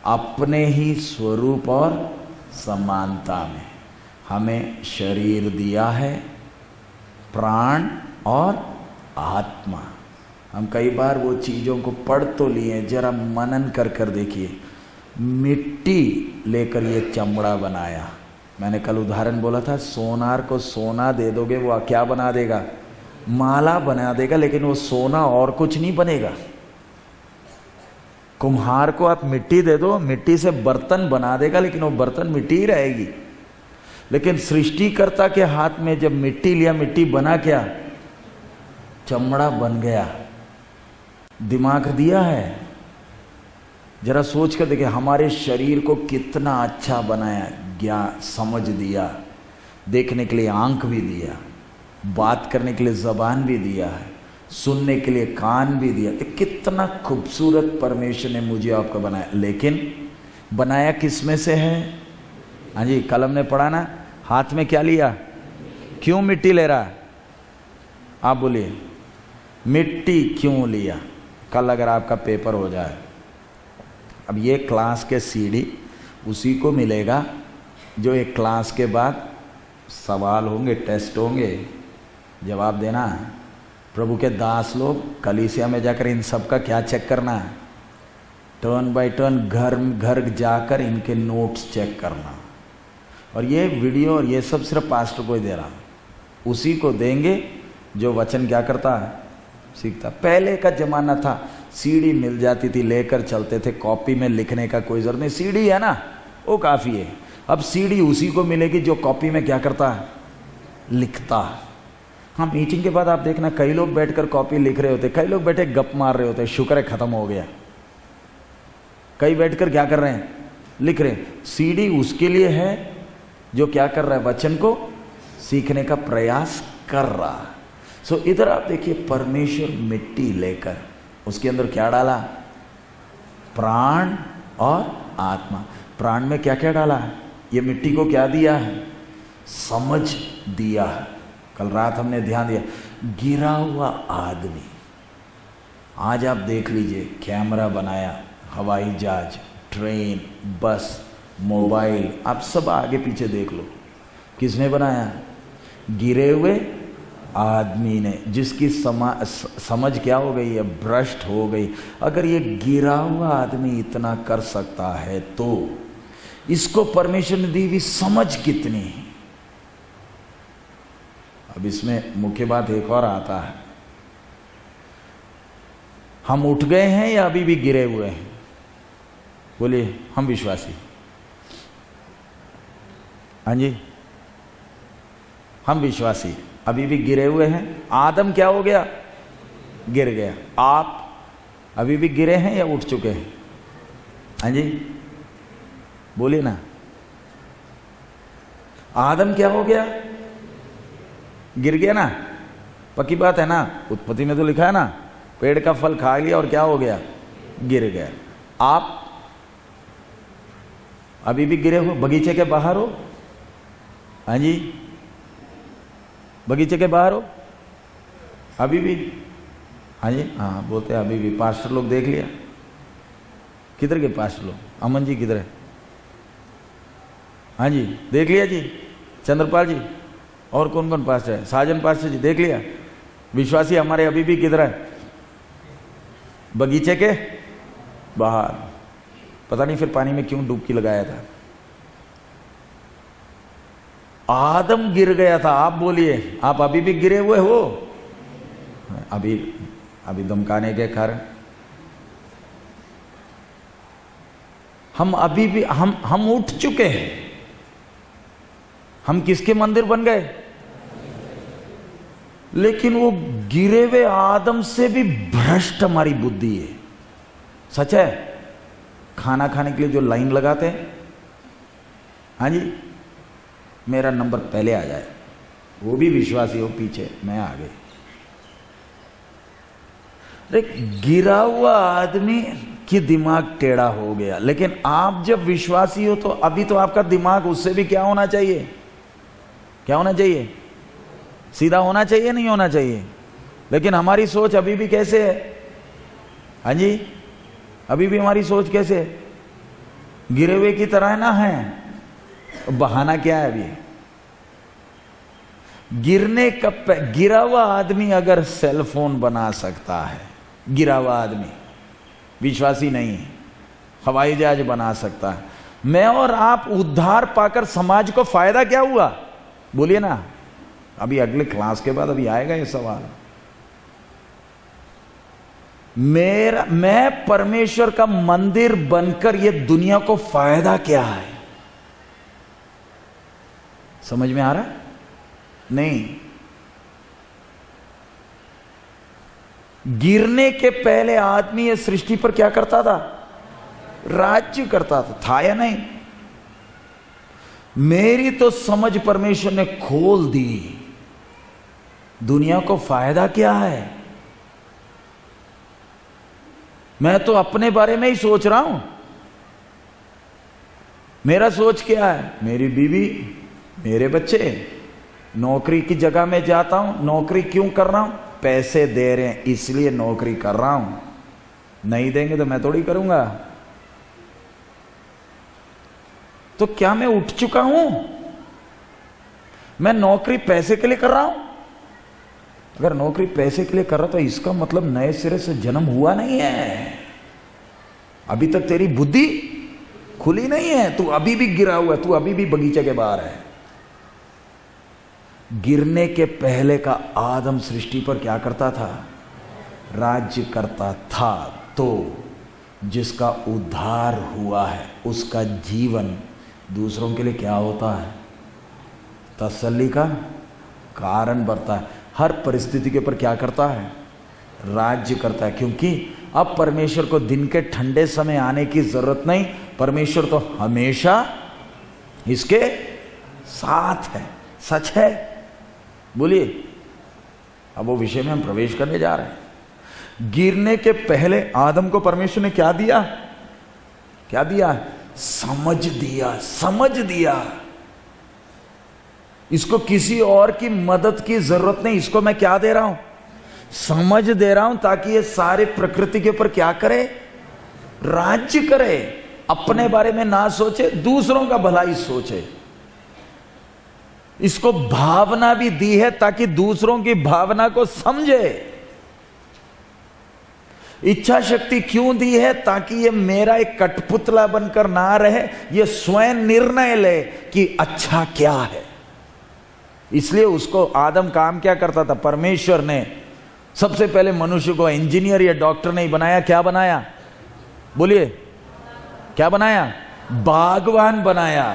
अपने ही स्वरूप और समानता में हमें शरीर दिया है, प्राण और आत्मा। हम कई बार वो चीज़ों को पढ़ तो लिए, जरा मनन कर कर देखिए। मिट्टी लेकर ये चमड़ा बनाया। मैंने कल उदाहरण बोला था, सोनार को सोना दे दोगे वो क्या बना देगा? माला बना देगा, लेकिन वो सोना और कुछ नहीं बनेगा। कुम्हार को आप मिट्टी दे दो, मिट्टी से बर्तन बना देगा, लेकिन वो बर्तन मिट्टी ही रहेगी। लेकिन सृष्टिकर्ता के हाथ में जब मिट्टी लिया, मिट्टी बना क्या? चमड़ा बन गया। दिमाग दिया है, जरा सोच कर देखिए हमारे शरीर को कितना अच्छा बनाया, ज्ञान समझ दिया, देखने के लिए आंख भी दिया, बात करने के लिए जबान भी दिया है, सुनने के लिए कान भी दिया। तो कितना खूबसूरत परमेश्वर ने मुझे आपको बनाया। लेकिन बनाया किस में से है? हाँ जी, कल हमने पढ़ा ना, हाथ में क्या लिया? क्यों मिट्टी ले रहा है? आप बोलिए, मिट्टी क्यों लिया? कल अगर आपका पेपर हो जाए, अब ये क्लास के सीडी उसी को मिलेगा जो एक क्लास के बाद सवाल होंगे, टेस्ट होंगे, जवाब देना है। प्रभु के दास लोग कलीसिया में जाकर इन सब का क्या चेक करना है? टर्न बाय टर्न घर घर जाकर इनके नोट्स चेक करना। और ये वीडियो और ये सब सिर्फ पास्टर को ही दे रहा हूँ, उसी को देंगे जो वचन क्या करता है? सीखता। पहले का जमाना था, सीडी मिल जाती थी, लेकर चलते थे, कॉपी में लिखने का कोई जरूरत नहीं, सीडी है ना वो काफ़ी है। अब सीडी उसी को मिलेगी जो कॉपी में क्या करता है? लिखता है। हाँ, मीटिंग के बाद आप देखना कई लोग बैठकर कॉपी लिख रहे होते, कई लोग बैठे गप मार रहे होते, शुक्र है खत्म हो गया। कई बैठकर क्या कर रहे हैं? लिख रहे हैं, सीढ़ी उसके लिए है जो क्या कर रहा है, वचन को सीखने का प्रयास कर रहा है। सो इधर आप देखिए, परमेश्वर मिट्टी लेकर उसके अंदर क्या डाला, प्राण और आत्मा। प्राण में क्या क्या डाला है, ये मिट्टी को क्या दिया है, समझ दिया है। कल रात हमने ध्यान दिया, गिरा हुआ आदमी, आज आप देख लीजिए, कैमरा बनाया, हवाई जहाज, ट्रेन, बस, मोबाइल, आप सब आगे पीछे देख लो, किसने बनाया, गिरे हुए आदमी ने, जिसकी समझ क्या हो गई है, भ्रष्ट हो गई। अगर ये गिरा हुआ आदमी इतना कर सकता है तो इसको परमेश्वर ने दी हुई समझ कितनी है। अब इसमें मुख्य बात एक और आता है, हम उठ गए हैं या अभी भी गिरे हुए हैं? बोलिए, हम विश्वासी, हाँ जी, हम विश्वासी अभी भी गिरे हुए हैं। आदम क्या हो गया, गिर गया। आप अभी भी गिरे हैं या उठ चुके हैं? हाँ जी, बोलिए ना। आदम क्या हो गया, गिर गया ना, पक्की बात है ना। उत्पत्ति में तो लिखा है ना, पेड़ का फल खा लिया और क्या हो गया, गिर गया। आप अभी भी गिरे हो, बगीचे के बाहर हो, हाँ जी, बगीचे के बाहर हो अभी भी, हाँ जी, हाँ बोलते हैं अभी भी। पास्टर लोग देख लिया, किधर के पास्टर लोग, अमन जी किधर है, हाँ जी देख लिया जी, चंद्रपाल जी, और कौन कौन पास्टर है, साजन पास्टर जी देख लिया। विश्वासी हमारे अभी भी किधर है, बगीचे के बाहर। पता नहीं फिर पानी में क्यों डुबकी लगाया था। आदम गिर गया था, आप बोलिए, आप अभी भी गिरे हुए हो? अभी धमकाने के कारण हम अभी भी हम उठ चुके हैं। हम किसके मंदिर बन गए? लेकिन वो गिरे हुए आदम से भी भ्रष्ट हमारी बुद्धि है। सच है, खाना खाने के लिए जो लाइन लगाते हैं, हाँ जी, मेरा नंबर पहले आ जाए, वो भी विश्वासी हो, पीछे मैं आ गई। गिरा हुआ आदमी की दिमाग टेढ़ा हो गया। लेकिन आप जब विश्वासी हो तो अभी तो आपका दिमाग उससे भी क्या होना चाहिए, क्या होना चाहिए, सीधा होना चाहिए, नहीं होना चाहिए। लेकिन हमारी सोच अभी भी कैसे है, हाँ जी, अभी भी हमारी सोच कैसे है, गिरे हुए की तरह ना है। बहाना क्या है अभी, गिरने का गिरा हुआ आदमी अगर सेल फोन बना सकता है, गिरा हुआ आदमी विश्वासी नहीं है, हवाई जहाज बना सकता है, मैं और आप उद्धार पाकर समाज को फायदा क्या हुआ, बोलिए ना। अभी अगले क्लास के बाद अभी आएगा ये सवाल। मैं परमेश्वर का मंदिर बनकर ये दुनिया को फायदा क्या है, समझ में आ रहा है? नहीं। गिरने के पहले आदमी ये सृष्टि पर क्या करता था, राज्य करता था या नहीं? मेरी तो समझ परमेश्वर ने खोल दी, दुनिया को फायदा क्या है। मैं तो अपने बारे में ही सोच रहा हूं। मेरा सोच क्या है, मेरी बीवी, मेरे बच्चे, नौकरी की जगह में जाता हूं। नौकरी क्यों कर रहा हूं, पैसे दे रहे हैं इसलिए नौकरी कर रहा हूं, नहीं देंगे तो मैं थोड़ी करूंगा। तो क्या मैं उठ चुका हूं? मैं नौकरी पैसे के लिए कर रहा हूं? अगर नौकरी पैसे के लिए कर रहा तो इसका मतलब नए सिरे से जन्म हुआ नहीं है। अभी तक तेरी बुद्धि खुली नहीं है, तू अभी भी गिरा हुआ है, तू अभी भी बगीचे के बाहर है। गिरने के पहले का आदम सृष्टि पर क्या करता था, राज्य करता था। तो जिसका उद्धार हुआ है उसका जीवन दूसरों के लिए क्या होता है, तसल्ली का कारण बनता है। हर परिस्थिति के ऊपर क्या करता है, राज्य करता है, क्योंकि अब परमेश्वर को दिन के ठंडे समय आने की जरूरत नहीं, परमेश्वर तो हमेशा इसके साथ है। सच है, बोलिए। अब वो विषय में हम प्रवेश करने जा रहे हैं। गिरने के पहले आदम को परमेश्वर ने क्या दिया? क्या दिया? समझ दिया। समझ दिया। इसको किसी और की मदद की जरूरत नहीं, इसको मैं क्या दे रहा हूं? समझ दे रहा हूं, ताकि ये सारे प्रकृति के ऊपर क्या करे? राज्य करे। अपने बारे में ना सोचे, दूसरों का भलाई सोचे। इसको भावना भी दी है ताकि दूसरों की भावना को समझे। इच्छा शक्ति क्यों दी है? ताकि ये मेरा एक कठपुतला बनकर ना रहे, ये स्वयं निर्णय ले कि अच्छा क्या है। इसलिए उसको आदम काम क्या करता था? परमेश्वर ने सबसे पहले मनुष्य को इंजीनियर या डॉक्टर नहीं बनाया, क्या बनाया? बोलिए, क्या बनाया? बागवान बनाया।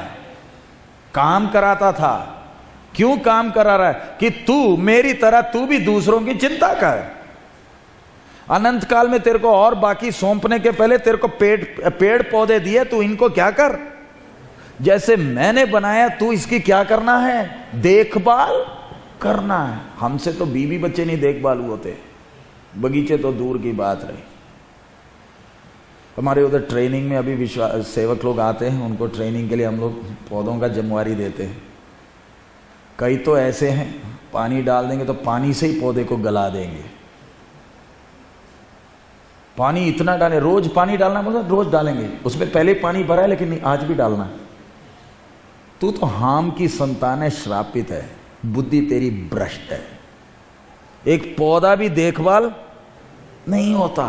काम कराता था। क्यों काम करा रहा है? कि तू मेरी तरह तू भी दूसरों की चिंता कर। अनंत काल में तेरे को और बाकी सौंपने के पहले तेरे को पेड़ पौधे दिए, तू इनको क्या कर? जैसे मैंने बनाया तू इसकी क्या करना है? देखभाल करना है। हमसे तो बीवी बच्चे नहीं देखभाल होते, बगीचे तो दूर की बात रही। हमारे उधर ट्रेनिंग में अभी सेवक लोग आते हैं, उनको ट्रेनिंग के लिए हम लोग पौधों का जिम्मेवारी देते हैं। कई तो ऐसे हैं, पानी डाल देंगे तो पानी से ही पौधे को गला देंगे। पानी इतना डालें, रोज पानी डालना मतलब रोज डालेंगे, उसमें पहले पानी भरा है लेकिन आज भी डालना। तू तो हाम की संतान है, श्रापित है, बुद्धि तेरी भ्रष्ट है। एक पौधा भी देखभाल नहीं होता।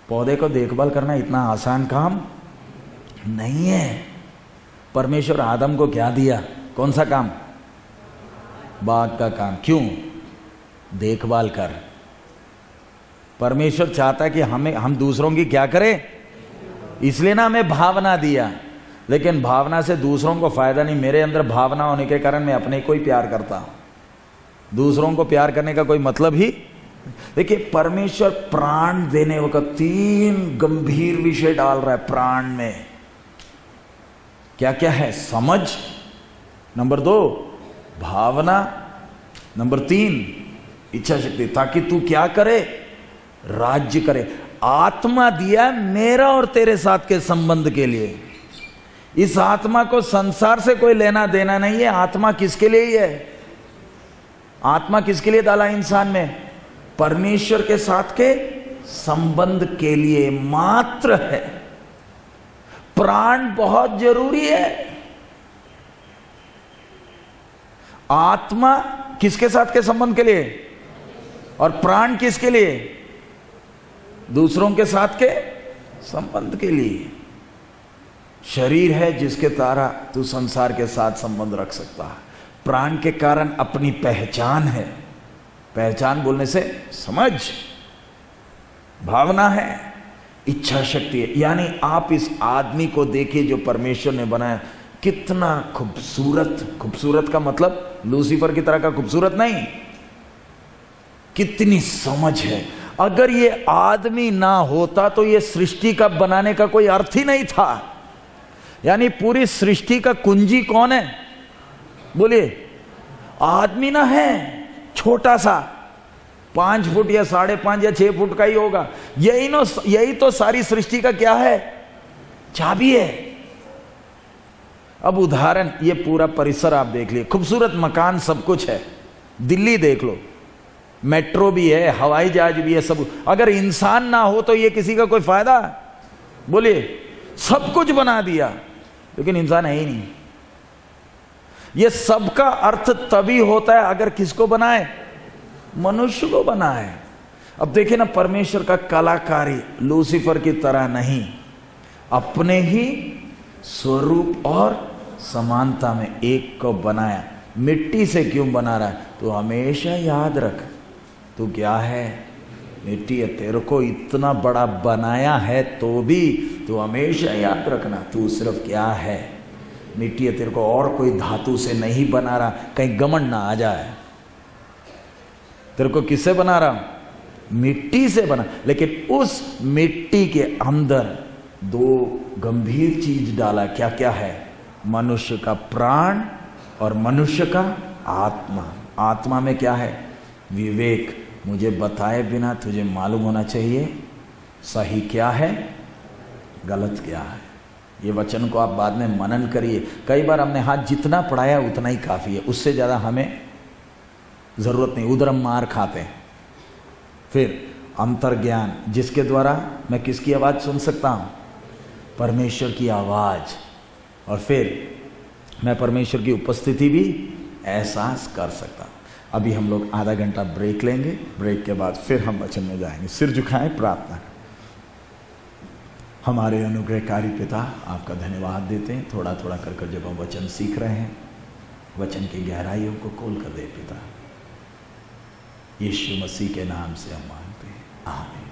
पौधे को देखभाल करना इतना आसान काम नहीं है। परमेश्वर आदम को क्या दिया? कौन सा काम? बाग का काम। क्यों? देखभाल कर। परमेश्वर चाहता है कि हम दूसरों की क्या करें, इसलिए ना हमें भावना दिया। लेकिन भावना से दूसरों को फायदा नहीं। मेरे अंदर भावना होने के कारण मैं अपने को ही प्यार करता हूं। दूसरों को प्यार करने का कोई मतलब ही। देखिए, परमेश्वर प्राण देने वक्त 3 गंभीर विषय डाल रहा है प्राण में। क्या क्या है? समझ, नंबर 2 भावना, नंबर 3 इच्छा शक्ति, ताकि तू क्या करे? राज्य करे। आत्मा दिया मेरा और तेरे साथ के संबंध के लिए। इस आत्मा को संसार से कोई लेना देना नहीं है। आत्मा किसके लिए ही है? आत्मा किसके लिए डाला इंसान में? परमेश्वर के साथ के संबंध के लिए मात्र है। प्राण बहुत जरूरी है। आत्मा किसके साथ के संबंध के लिए, और प्राण किसके लिए? दूसरों के साथ के संबंध के लिए। शरीर है जिसके द्वारा तू संसार के साथ संबंध रख सकता है। प्राण के कारण अपनी पहचान है। पहचान बोलने से समझ, भावना है, इच्छा शक्ति है। यानी आप इस आदमी को देखिए जो परमेश्वर ने बनाया, कितना खूबसूरत। खूबसूरत का मतलब लूसीफर की तरह का खूबसूरत नहीं, कितनी समझ है। अगर ये आदमी ना होता तो ये सृष्टि का बनाने का कोई अर्थ ही नहीं था। यानी पूरी सृष्टि का कुंजी कौन है? बोलिए, आदमी ना है। छोटा सा 5 फुट या 5.5 या 6 फुट का ही होगा। यही तो सारी सृष्टि का क्या है? चाबी है। अब उदाहरण, ये पूरा परिसर आप देख लिए, खूबसूरत मकान, सब कुछ है। दिल्ली देख लो, मेट्रो भी है, हवाई जहाज भी है, सब। अगर इंसान ना हो तो ये किसी का कोई फायदा? बोलिए, सब कुछ बना दिया लेकिन इंसान है ही नहीं। ये सबका अर्थ तभी होता है अगर किसको बनाए? मनुष्य को बनाए। अब देखिए ना, परमेश्वर का कलाकारी लूसीफर की तरह नहीं, अपने ही स्वरूप और समानता में एक को बनाया। मिट्टी से क्यों बना रहा है? तो हमेशा याद रख, तू क्या है? मिट्टी है। तेरे को इतना बड़ा बनाया है तो भी तू हमेशा याद रखना, तू सिर्फ क्या है? मिट्टी है। तेरे को और कोई धातु से नहीं बना रहा, कहीं घमंड ना आ जाए। तेरे को किससे बना रहा हूं? मिट्टी से बना। लेकिन उस मिट्टी के अंदर दो गंभीर चीज डाला। क्या क्या है? मनुष्य का प्राण और मनुष्य का आत्मा। आत्मा में क्या है? विवेक। मुझे बताए बिना तुझे मालूम होना चाहिए सही क्या है, गलत क्या है। ये वचन को आप बाद में मनन करिए। कई बार हमने हाथ जितना पढ़ाया उतना ही काफ़ी है, उससे ज़्यादा हमें ज़रूरत नहीं। उधर हम मार खाते हैं। फिर अंतर्ज्ञान, जिसके द्वारा मैं किसकी आवाज़ सुन सकता हूँ? परमेश्वर की आवाज़। और फिर मैं परमेश्वर की उपस्थिति भी एहसास कर सकता हूँ। अभी हम लोग आधा घंटा ब्रेक लेंगे। ब्रेक के बाद फिर हम वचन में जाएंगे। सिर झुकाएं, प्रार्थना। हमारे अनुग्रहकारी पिता, आपका धन्यवाद देते हैं। थोड़ा थोड़ा कर जब हम वचन सीख रहे हैं, वचन की गहराइयों को खोल कर दे पिता। यीशु मसीह के नाम से हम मांगते हैं, आमीन।